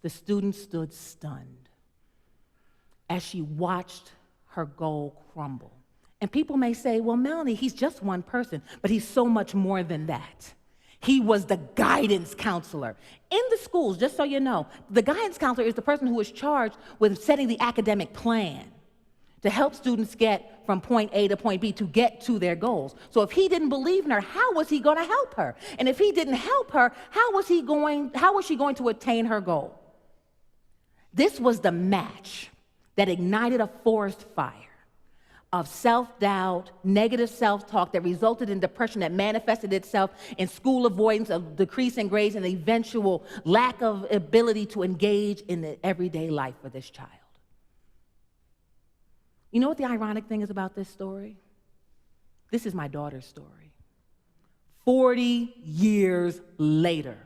the student stood stunned as she watched her goal crumble. And people may say, well, Melanie, he's just one person, but he's so much more than that. He was the guidance counselor. In the schools, just so you know, the guidance counselor is the person who is charged with setting the academic plan to help students get from point A to point B to get to their goals. So if he didn't believe in her, how was he going to help her? And if he didn't help her, how was she going to attain her goal? This was the match that ignited a forest fire of self-doubt, negative self-talk that resulted in depression that manifested itself in school avoidance, a decrease in grades, and the eventual lack of ability to engage in the everyday life for this child. You know what the ironic thing is about this story? This is my daughter's story. 40 years later,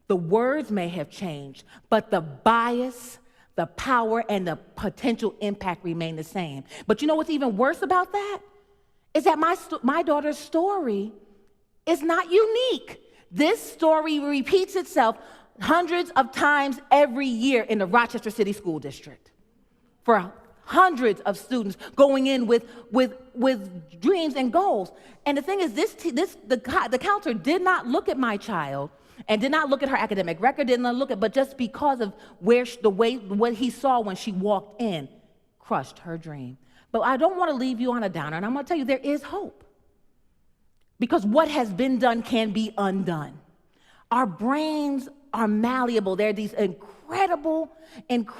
the words may have changed, but the bias, the power, and the potential impact remain the same. But you know what's even worse about that? Is that my daughter's story is not unique. This story repeats itself hundreds of times every year in the Rochester City School District for hundreds of students going in with dreams and goals. And the thing is, the counselor did not look at my child and did not look at her academic record, did not look at, but just because of what he saw when she walked in, crushed her dream. But I don't want to leave you on a downer, and I'm going to tell you there is hope. Because what has been done can be undone. Our brains are malleable. They're these incredible, even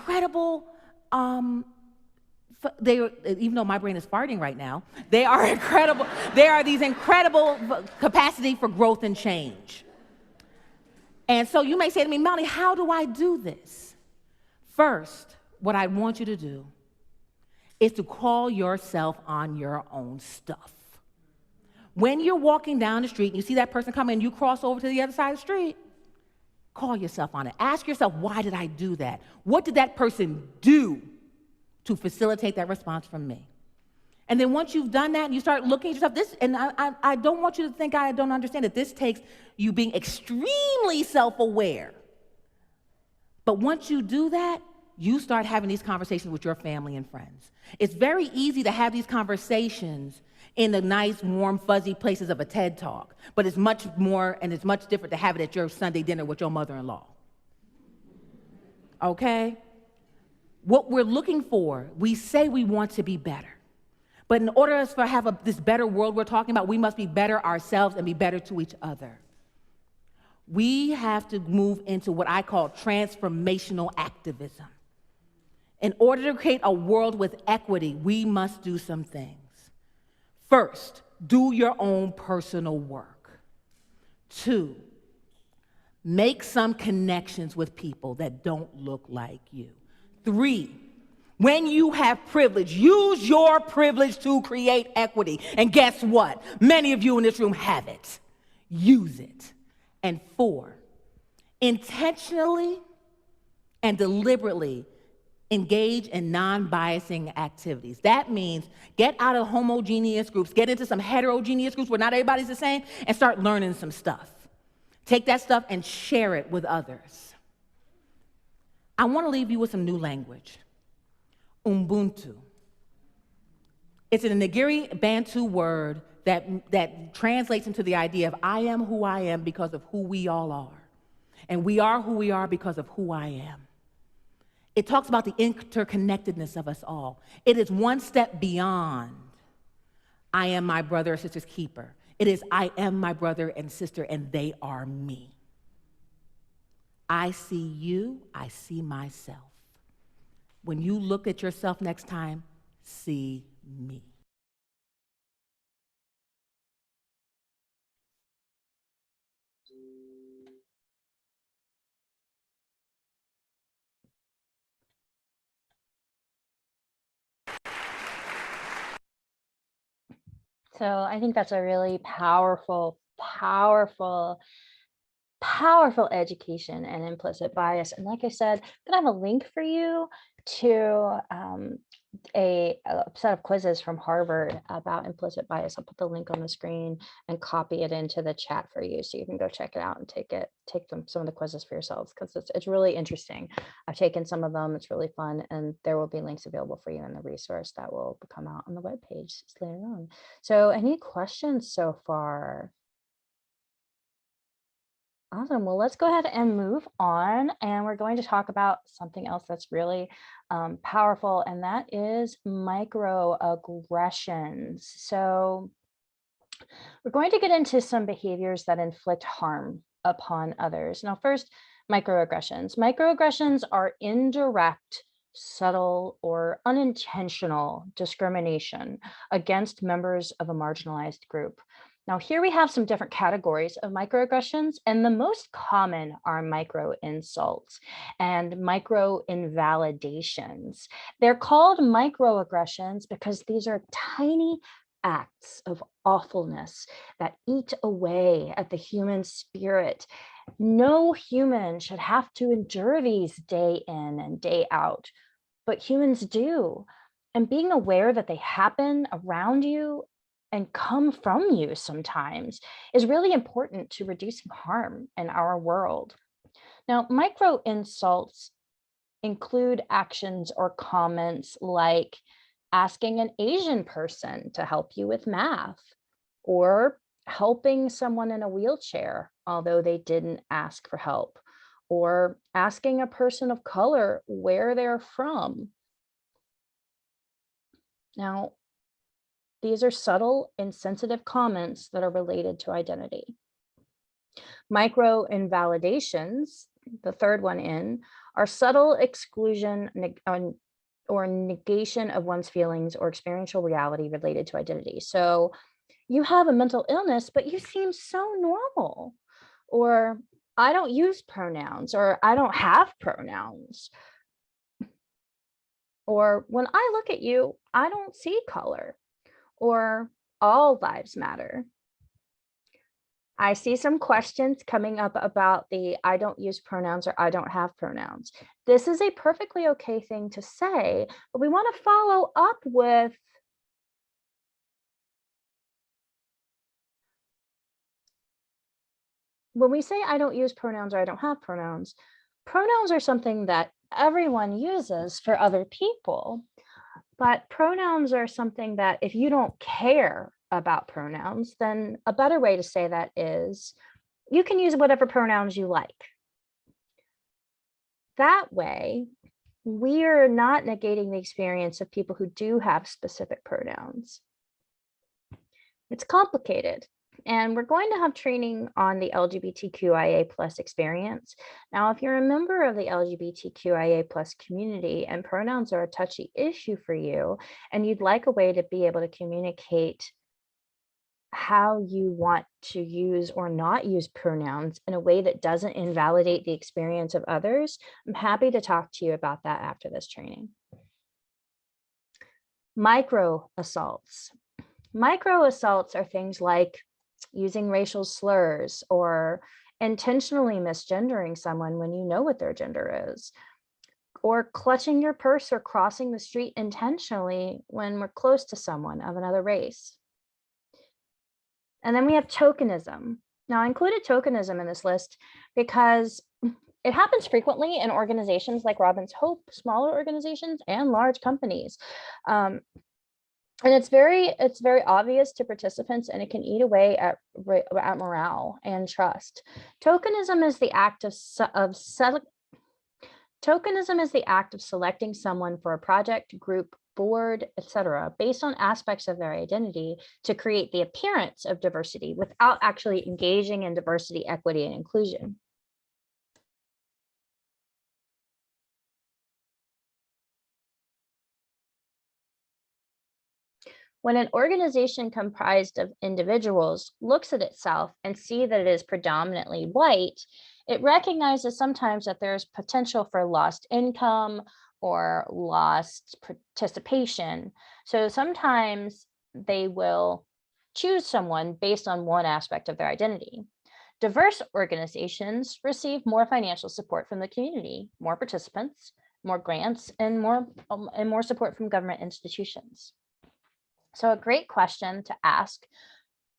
though my brain is farting right now, they are incredible. They are these incredible capacity for growth and change. And so you may say to me, Melanie, how do I do this? First, what I want you to do is to call yourself on your own stuff. When you're walking down the street and you see that person coming and you cross over to the other side of the street, Call yourself on it. Ask yourself, why did I do that? What did that person do to facilitate that response from me? And then once you've done that and you start looking at yourself, I don't want you to think I don't understand it. This takes you being extremely self-aware. But once you do that, you start having these conversations with your family and friends. It's very easy to have these conversations in the nice, warm, fuzzy places of a TED Talk, but it's much more and it's much different to have it at your Sunday dinner with your mother-in-law. Okay? What we're looking for, we say we want to be better. But in order for us to have this better world we're talking about, we must be better ourselves and be better to each other. We have to move into what I call transformational activism. In order to create a world with equity, we must do some things. First, do your own personal work. 2, make some connections with people that don't look like you. 3, when you have privilege, use your privilege to create equity. And guess what? Many of you in this room have it. Use it. And 4, intentionally and deliberately engage in non-biasing activities. That means get out of homogeneous groups, get into some heterogeneous groups where not everybody's the same, and start learning some stuff. Take that stuff and share it with others. I want to leave you with some new language. Ubuntu. It's a Nigerian Bantu word that translates into the idea of I am who I am because of who we all are. And we are who we are because of who I am. It talks about the interconnectedness of us all. It is one step beyond I am my brother or sister's keeper. It is I am my brother and sister and they are me. I see you, I see myself. When you look at yourself next time, see me. So I think that's a really powerful, powerful education and implicit bias. And like I said, I'm gonna have a link for you to a set of quizzes from Harvard about implicit bias. I'll put the link on the screen and copy it into the chat for you so you can go check it out and take some of the quizzes for yourselves because it's really interesting. I've taken some of them, it's really fun, and there will be links available for you in the resource that will come out on the webpage later on. So any questions so far? Awesome. Well, let's go ahead and move on. And we're going to talk about something else that's really powerful, and that is microaggressions. So we're going to get into some behaviors that inflict harm upon others. Now, first, microaggressions. Microaggressions are indirect, subtle, or unintentional discrimination against members of a marginalized group. Now, here we have some different categories of microaggressions, and the most common are micro insults and micro invalidations. They're called microaggressions because these are tiny acts of awfulness that eat away at the human spirit. No human should have to endure these day in and day out, but humans do. And being aware that they happen around you and come from you sometimes is really important to reducing harm in our world. Now, micro insults include actions or comments like asking an Asian person to help you with math, or helping someone in a wheelchair, although they didn't ask for help, or asking a person of color where they're from. Now, these are subtle, insensitive comments that are related to identity. Micro invalidations, the third one in, are subtle exclusion or negation of one's feelings or experiential reality related to identity. So you have a mental illness, but you seem so normal. Or I don't use pronouns, or I don't have pronouns. Or when I look at you, I don't see color. Or all lives matter. I see some questions coming up about the I don't use pronouns or I don't have pronouns. This is a perfectly okay thing to say, but we want to follow up with when we say I don't use pronouns or I don't have pronouns, pronouns are something that everyone uses for other people. But pronouns are something that if you don't care about pronouns, then a better way to say that is you can use whatever pronouns you like. That way, we're not negating the experience of people who do have specific pronouns. It's complicated. And we're going to have training on the LGBTQIA plus experience. Now, if you're a member of the LGBTQIA plus community and pronouns are a touchy issue for you, and you'd like a way to be able to communicate how you want to use or not use pronouns in a way that doesn't invalidate the experience of others, I'm happy to talk to you about that after this training. Micro assaults. Micro assaults are things like using racial slurs or intentionally misgendering someone when you know what their gender is, or clutching your purse or crossing the street intentionally when we're close to someone of another race. And then we have tokenism. Now, I included tokenism in this list because it happens frequently in organizations like Robin's Hope, smaller organizations and large companies. And it's very obvious to participants, and it can eat away at morale and trust. Tokenism is the act of Tokenism is the act of selecting someone for a project, group, board, etc., based on aspects of their identity to create the appearance of diversity without actually engaging in diversity, equity, and inclusion. When an organization comprised of individuals looks at itself and see that it is predominantly white, it recognizes sometimes that there's potential for lost income or lost participation. So sometimes they will choose someone based on one aspect of their identity. Diverse organizations receive more financial support from the community, more participants, more grants, and more support from government institutions. So a great question to ask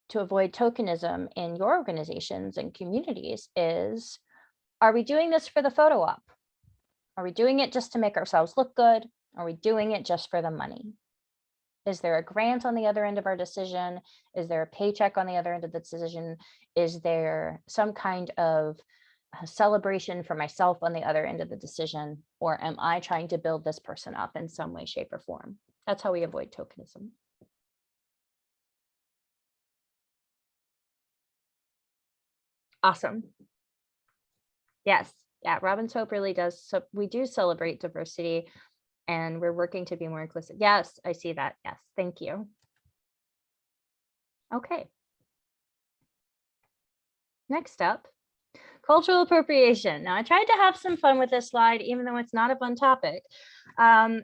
to avoid tokenism in your organizations and communities is, are we doing this for the photo op? Are we doing it just to make ourselves look good? Are we doing it just for the money? Is there a grant on the other end of our decision? Is there a paycheck on the other end of the decision? Is there some kind of celebration for myself on the other end of the decision? Or am I trying to build this person up in some way, shape, or form? That's how we avoid tokenism. Awesome. Yes. Yeah. Robin's Hope really does. So we do celebrate diversity and we're working to be more inclusive. Yes, I see that. Yes. Thank you. Okay. Next up, cultural appropriation. Now I tried to have some fun with this slide, even though it's not a fun topic.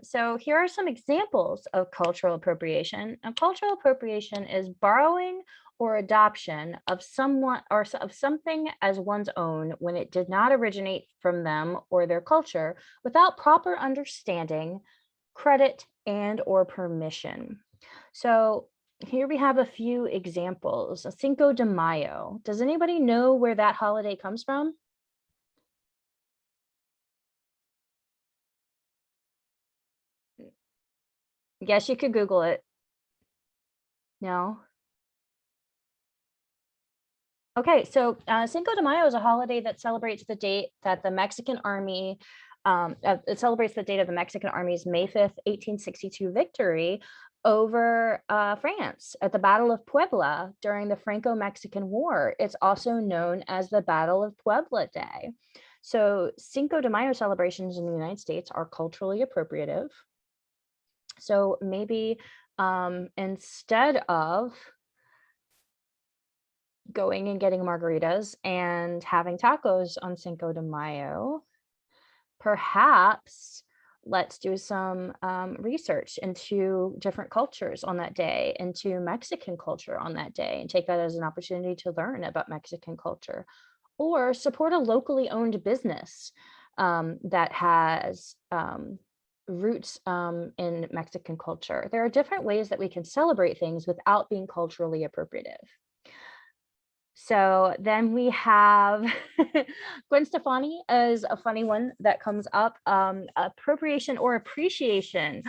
So here are some examples of cultural appropriation. Now, cultural appropriation is borrowing or adoption of someone or of something as one's own when it did not originate from them or their culture without proper understanding, credit, and or permission. So here we have a few examples. Cinco de Mayo. Does anybody know where that holiday comes from? Yes, you could Google it. No. Okay, so Cinco de Mayo is a holiday that celebrates the date that the Mexican army, it celebrates the date of the Mexican army's May 5th, 1862 victory over France at the Battle of Puebla during the Franco-Mexican War. It's also known as the Battle of Puebla Day. So Cinco de Mayo celebrations in the United States are culturally appropriative. So maybe instead of going and getting margaritas and having tacos on Cinco de Mayo, perhaps let's do some research into different cultures on that day, into Mexican culture on that day, and take that as an opportunity to learn about Mexican culture. Or support a locally owned business that has roots in Mexican culture. There are different ways that we can celebrate things without being culturally appropriative. So then we have Gwen Stefani is a funny one that comes up. Appropriation or appreciation.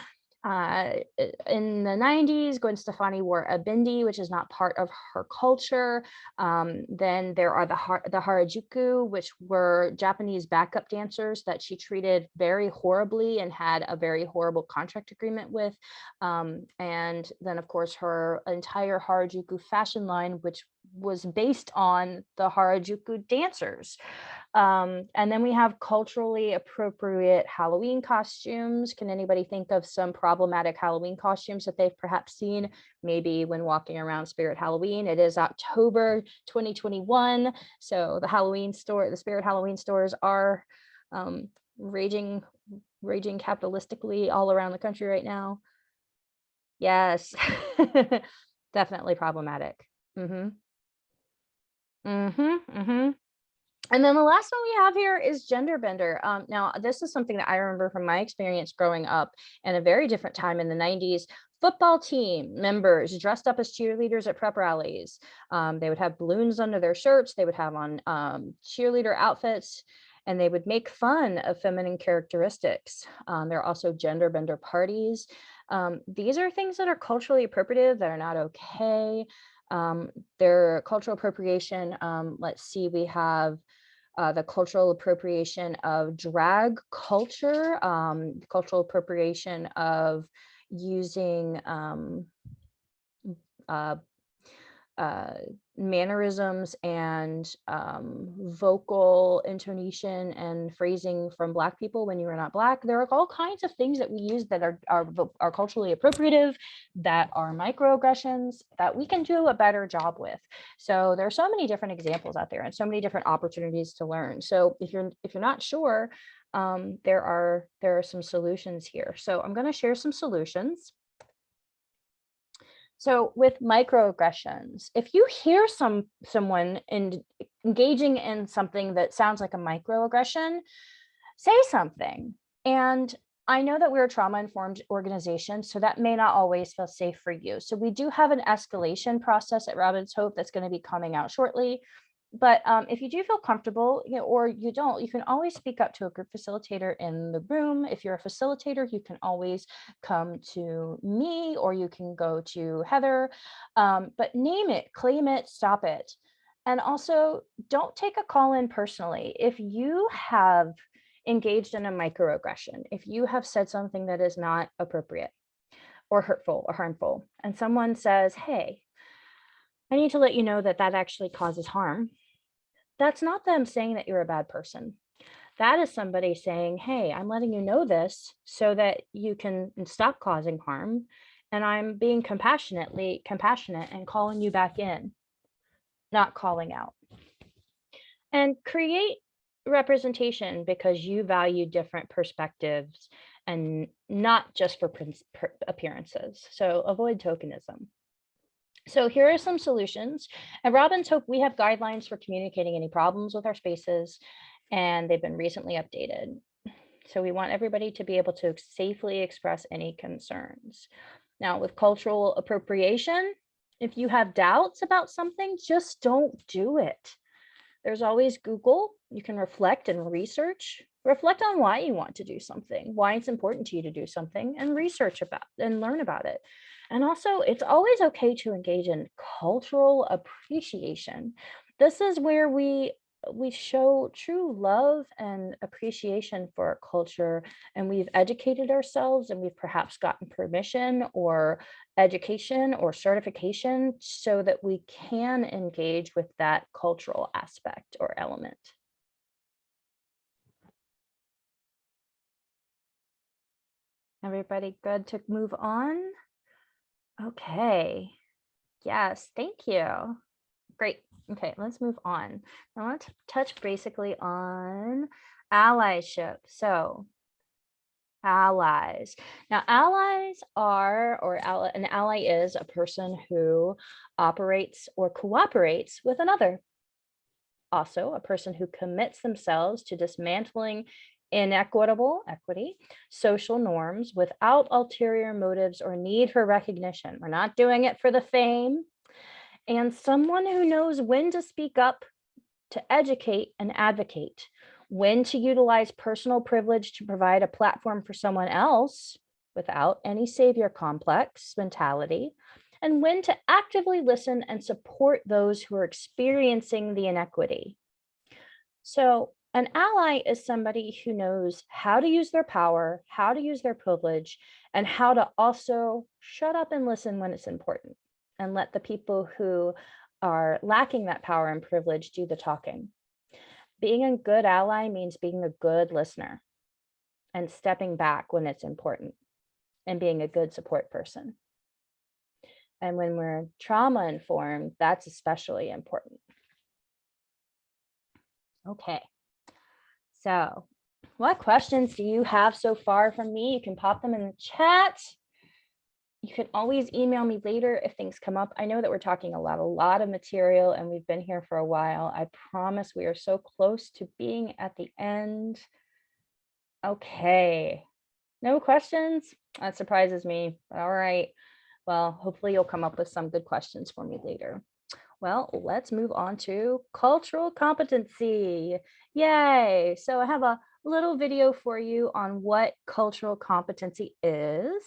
In the 90s, Gwen Stefani wore a bindi, which is not part of her culture. Then there are the Harajuku, which were Japanese backup dancers that she treated very horribly and had a very horrible contract agreement with. And then, of course, her entire Harajuku fashion line, which was based on the Harajuku dancers. And then we have culturally appropriate Halloween costumes. Can anybody think of some problematic Halloween costumes that they've perhaps seen, maybe when walking around Spirit Halloween? It is October 2021, so the Spirit Halloween stores are raging capitalistically all around the country right now. Yes, definitely problematic. Mm-hmm. Mm-hmm. Mm-hmm. And then the last one we have here is gender bender. Now, this is something that I remember from my experience growing up in a very different time in the 90s. Football team members dressed up as cheerleaders at prep rallies. They would have balloons under their shirts. They would have on cheerleader outfits, and they would make fun of feminine characteristics. There are also gender bender parties. These are things that are culturally appropriative, that are not okay. Their cultural appropriation, let's see, we have the cultural appropriation of drag culture, cultural appropriation of using uh, mannerisms and vocal intonation and phrasing from Black people when you are not Black. There are all kinds of things that we use that are culturally appropriative, that are microaggressions, that we can do a better job with. So there are so many different examples out there and so many different opportunities to learn. So if you're not sure, there are some solutions here. So I'm going to share some solutions. So with microaggressions, if you hear someone engaging in something that sounds like a microaggression, say something. And I know that we're a trauma-informed organization, so that may not always feel safe for you. So we do have an escalation process at Robin's Hope that's going to be coming out shortly. But if you do feel comfortable, or you don't, you can always speak up to a group facilitator in the room. If you're a facilitator, you can always come to me, or you can go to Heather. But name it, claim it, stop it. And also, don't take a call in personally. If you have engaged in a microaggression, if you have said something that is not appropriate or hurtful or harmful, and someone says, hey, I need to let you know that that actually causes harm, that's not them saying that you're a bad person. That is somebody saying, hey, I'm letting you know this so that you can stop causing harm. And I'm being compassionate and calling you back in, not calling out. And create representation because you value different perspectives and not just for appearances. So avoid tokenism. So here are some solutions. At Robin's Hope, we have guidelines for communicating any problems with our spaces, and they've been recently updated. So we want everybody to be able to safely express any concerns. Now, with cultural appropriation, if you have doubts about something, just don't do it. There's always Google. You can reflect and research. Reflect on why you want to do something, why it's important to you to do something, and research about and learn about it. And also, it's always okay to engage in cultural appreciation. This is where we show true love and appreciation for our culture, and we've educated ourselves, and we've perhaps gotten permission or education or certification so that we can engage with that cultural aspect or element. Everybody good to move on? Okay. Yes, thank you. Great. Okay, let's move on. I want to touch basically on allyship. So Allies. Now, allies are, an ally is a person who operates or cooperates with another. Also, a person who commits themselves to dismantling equity, social norms without ulterior motives or need for recognition. We're not doing it for the fame. And someone who knows when to speak up, to educate and advocate, when to utilize personal privilege to provide a platform for someone else without any savior complex mentality, and when to actively listen and support those who are experiencing the inequity. So, an ally is somebody who knows how to use their power, how to use their privilege, and how to also shut up and listen when it's important and let the people who are lacking that power and privilege do the talking. Being a good ally means being a good listener and stepping back when it's important and being a good support person. And when we're trauma informed, that's especially important. Okay. So, what questions do you have so far from me? You can pop them in the chat. You can always email me later if things come up. I know that we're talking a lot of material and we've been here for a while. I promise we are so close to being at the end. Okay. No questions? That surprises me. All right. Well, hopefully you'll come up with some good questions for me later. Well, let's move on to cultural competency. Yay. So I have a little video for you on what cultural competency is.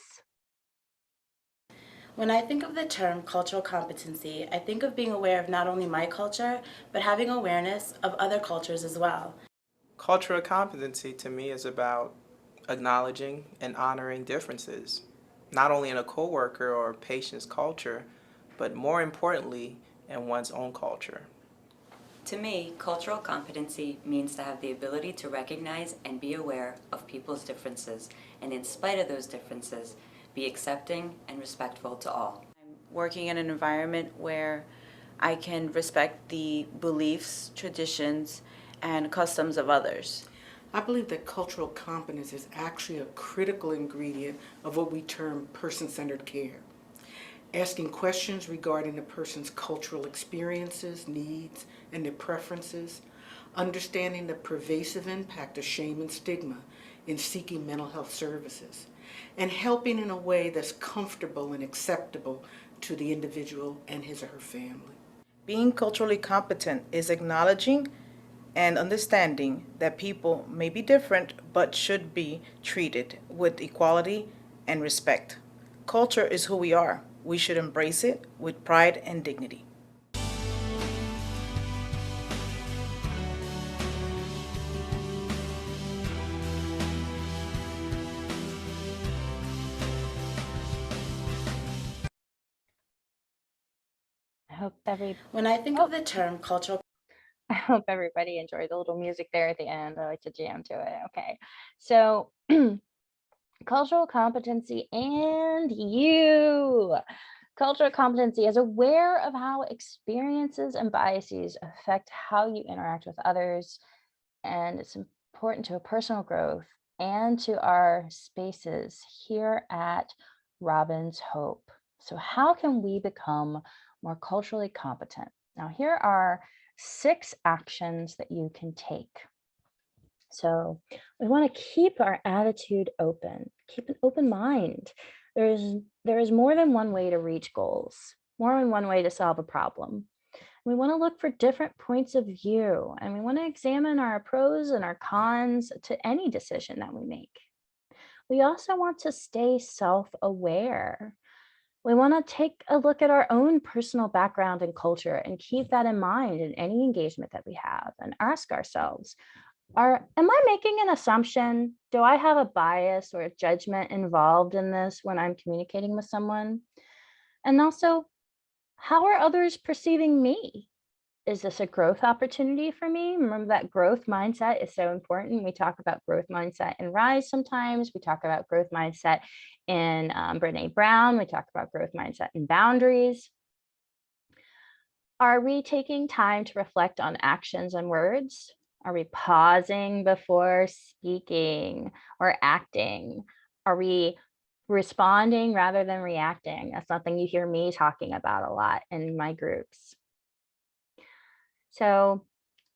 When I think of the term cultural competency, I think of being aware of not only my culture, but having awareness of other cultures as well. Cultural competency to me is about acknowledging and honoring differences, not only in a coworker or patient's culture, but more importantly, in one's own culture. To me, cultural competency means to have the ability to recognize and be aware of people's differences, and in spite of those differences, be accepting and respectful to all. I'm working in an environment where I can respect the beliefs, traditions, and customs of others. I believe that cultural competence is actually a critical ingredient of what we term person-centered care. Asking questions regarding a person's cultural experiences, needs, and their preferences, understanding the pervasive impact of shame and stigma in seeking mental health services, and helping in a way that's comfortable and acceptable to the individual and his or her family. Being culturally competent is acknowledging and understanding that people may be different but should be treated with equality and respect. Culture is who we are. We should embrace it with pride and dignity. When I think of the term cultural I hope everybody enjoyed the little music there at the end. I like to jam to it. Okay. So cultural competency and you. Cultural competency is aware of how experiences and biases affect how you interact with others. And it's important to personal growth and to our spaces here at Robin's Hope. So how can we become more culturally competent? Now, here are 6 actions that you can take. So we want to keep our attitude open, keep an open mind. There is more than one way to reach goals, more than one way to solve a problem. We want to look for different points of view, and we want to examine our pros and our cons to any decision that we make. We also want to stay self-aware. We want to take a look at our own personal background and culture and keep that in mind in any engagement that we have and ask ourselves, am I making an assumption? Do I have a bias or a judgment involved in this when I'm communicating with someone? And also, how are others perceiving me? Is this a growth opportunity for me? Remember that growth mindset is so important. We talk about growth mindset in Rise sometimes. We talk about growth mindset in Brene Brown. We talk about growth mindset in Boundaries. Are we taking time to reflect on actions and words? Are we pausing before speaking or acting? Are we responding rather than reacting? That's something you hear me talking about a lot in my groups. So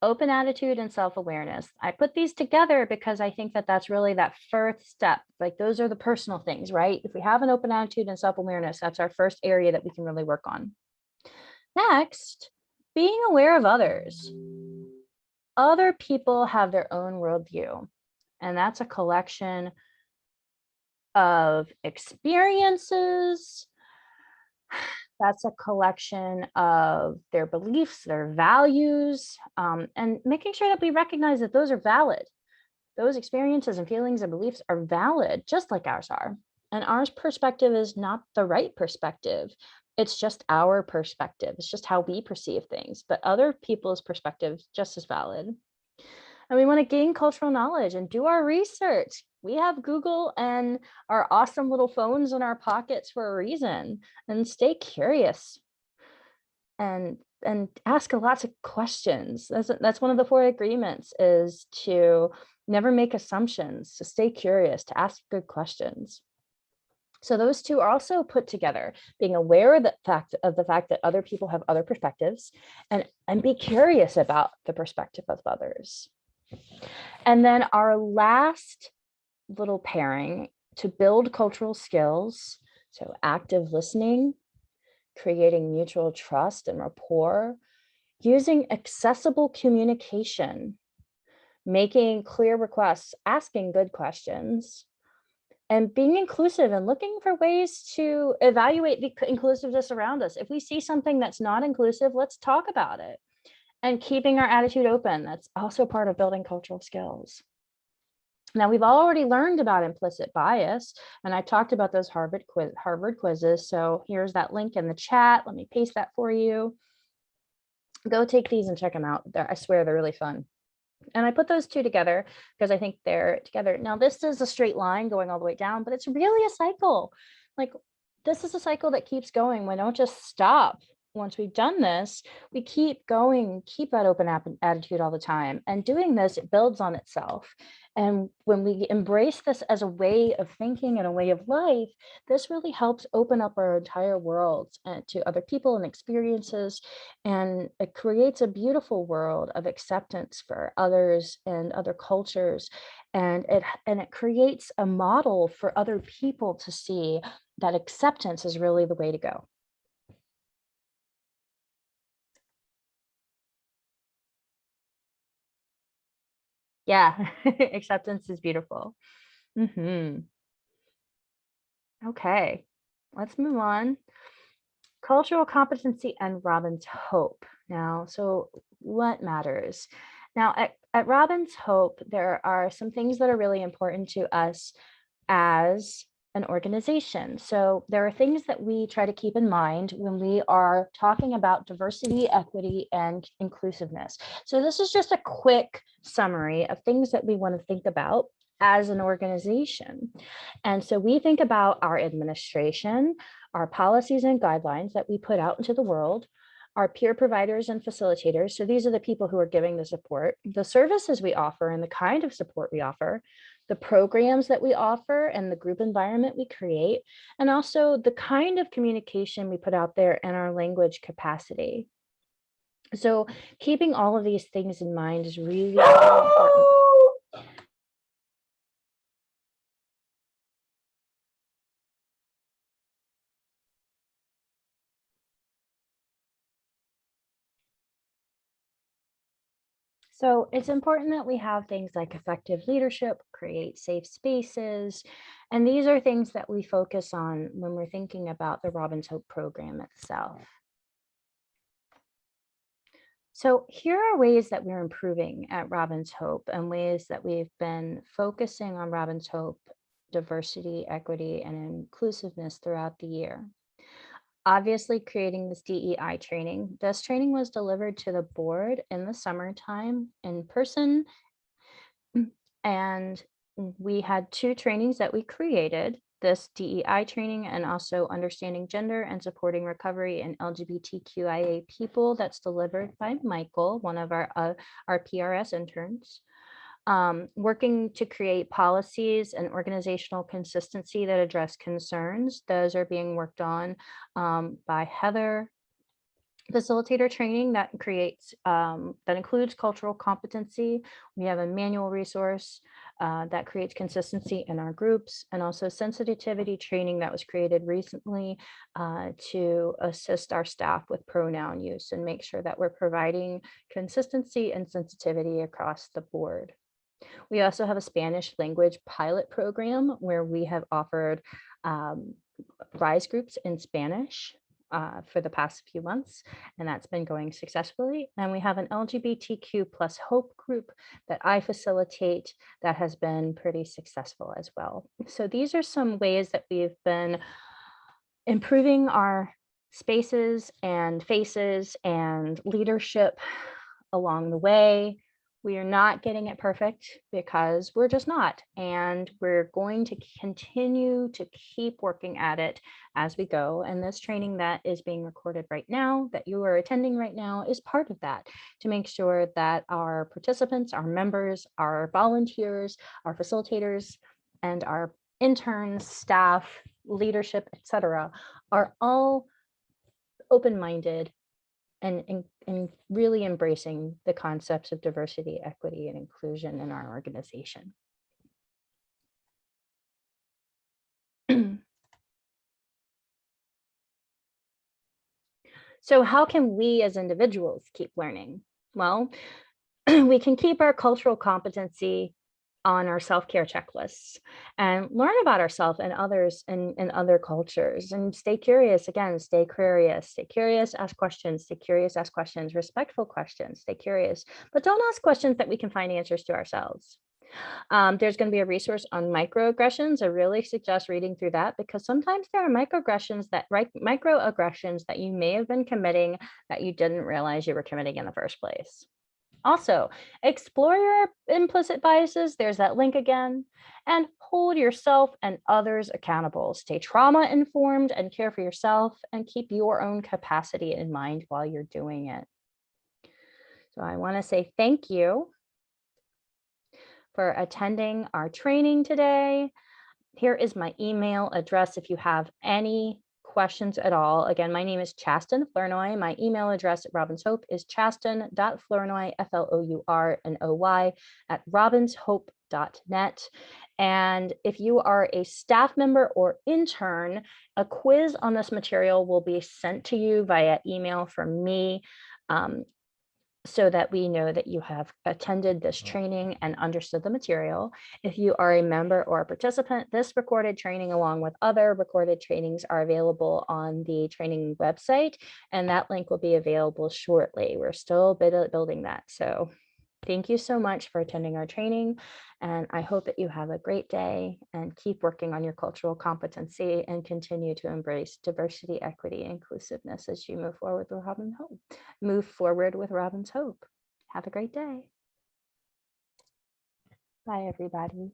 open attitude and self-awareness. I put these together because I think that that's really that first step. Like those are the personal things, right? If we have an open attitude and self-awareness, that's our first area that we can really work on. Next, being aware of others. Other people have their own worldview, and that's a collection of experiences. That's a collection of their beliefs, their values, and making sure that we recognize that those are valid. Those experiences and feelings and beliefs are valid, just like ours are. And our perspective is not the right perspective. It's just our perspective. It's just how we perceive things, but other people's perspectives just as valid. And we want to gain cultural knowledge and do our research. We have Google and our awesome little phones in our pockets for a reason. And stay curious and ask lots of questions. That's one of the 4 agreements, is to never make assumptions, to stay curious, to ask good questions. So those 2 are also put together, being aware of the fact that other people have other perspectives, and be curious about the perspective of others. And then our last little pairing, to build cultural skills, so active listening, creating mutual trust and rapport, using accessible communication, making clear requests, asking good questions, and being inclusive and looking for ways to evaluate the inclusiveness around us. If we see something that's not inclusive, let's talk about it. And keeping our attitude open, that's also part of building cultural skills. Now, we've already learned about implicit bias, and I talked about those Harvard quizzes. So here's that link in the chat. Let me paste that for you. Go take these and check them out. I swear they're really fun. And I put those 2 together because I think they're together. Now, this is a straight line going all the way down, but it's really a cycle. Like, this is a cycle that keeps going. We don't just stop. Once we've done this, we keep going, keep that open attitude all the time. And doing this, it builds on itself. And when we embrace this as a way of thinking and a way of life, this really helps open up our entire world to other people and experiences. And it creates a beautiful world of acceptance for others and other cultures. And it creates a model for other people to see that acceptance is really the way to go. Yeah, acceptance is beautiful. Okay, let's move on. Cultural competency and Robin's Hope. Now, so what matters? Now, at Robin's Hope, there are some things that are really important to us as an organization. So there are things that we try to keep in mind when we are talking about diversity, equity, and inclusiveness. So this is just a quick summary of things that we want to think about as an organization. And so we think about our administration, our policies and guidelines that we put out into the world, our peer providers and facilitators. So these are the people who are giving the support, the services we offer and the kind of support we offer, the programs that we offer and the group environment we create, and also the kind of communication we put out there and our language capacity. So keeping all of these things in mind is really important. So it's important that we have things like effective leadership, create safe spaces, and these are things that we focus on when we're thinking about the Robin's Hope program itself. So here are ways that we're improving at Robin's Hope and ways that we've been focusing on Robin's Hope, diversity, equity, and inclusiveness throughout the year. Obviously, creating this DEI training. This training was delivered to the board in the summertime in person. And we had 2 trainings that we created. this DEI training and also understanding gender and supporting recovery in LGBTQIA people that's delivered by Michael, one of our PRS interns. Working to create policies and organizational consistency that address concerns. Those are being worked on by Heather. Facilitator training that includes cultural competency. We have a manual resource that creates consistency in our groups, and also sensitivity training that was created recently to assist our staff with pronoun use and make sure that we're providing consistency and sensitivity across the board. We also have a Spanish language pilot program where we have offered RISE groups in Spanish for the past few months, and that's been going successfully. And we have an LGBTQ plus hope group that I facilitate that has been pretty successful as well. So these are some ways that we've been improving our spaces and faces and leadership along the way. We are not getting it perfect because we're just not. And we're going to continue to keep working at it as we go. And this training that is being recorded right now, that you are attending right now, is part of that, to make sure that our participants, our members, our volunteers, our facilitators, and our interns, staff, leadership, etc., are all open-minded and really embracing the concepts of diversity, equity, and inclusion in our organization. So how can we as individuals keep learning? Well, we can keep our cultural competency on our self-care checklists and learn about ourselves and others in other cultures, and stay curious. Again, stay curious, ask questions, respectful questions, stay curious, but don't ask questions that we can find answers to ourselves. There's going to be a resource on microaggressions. I really suggest reading through that, because sometimes there are microaggressions that you may have been committing that you didn't realize you were committing in the first place. Also, explore your implicit biases. There's that link again. And hold yourself and others accountable. Stay trauma informed and care for yourself, and keep your own capacity in mind while you're doing it. So I want to say thank you for attending our training today. Here is my email address if you have any questions at all. Again, my name is Chasten Flournoy. My email address at Robins Hope is chasten.flournoy, FLOURNOY, at robinshope.net. And if you are a staff member or intern, a quiz on this material will be sent to you via email from me, so that we know that you have attended this training and understood the material. If you are a member or a participant, this recorded training, along with other recorded trainings, are available on the training website, and that link will be available shortly. We're still building that. So thank you so much for attending our training, and I hope that you have a great day and keep working on your cultural competency and continue to embrace diversity, equity, and inclusiveness as you move forward with Robins Hope. Have a great day. Bye, everybody.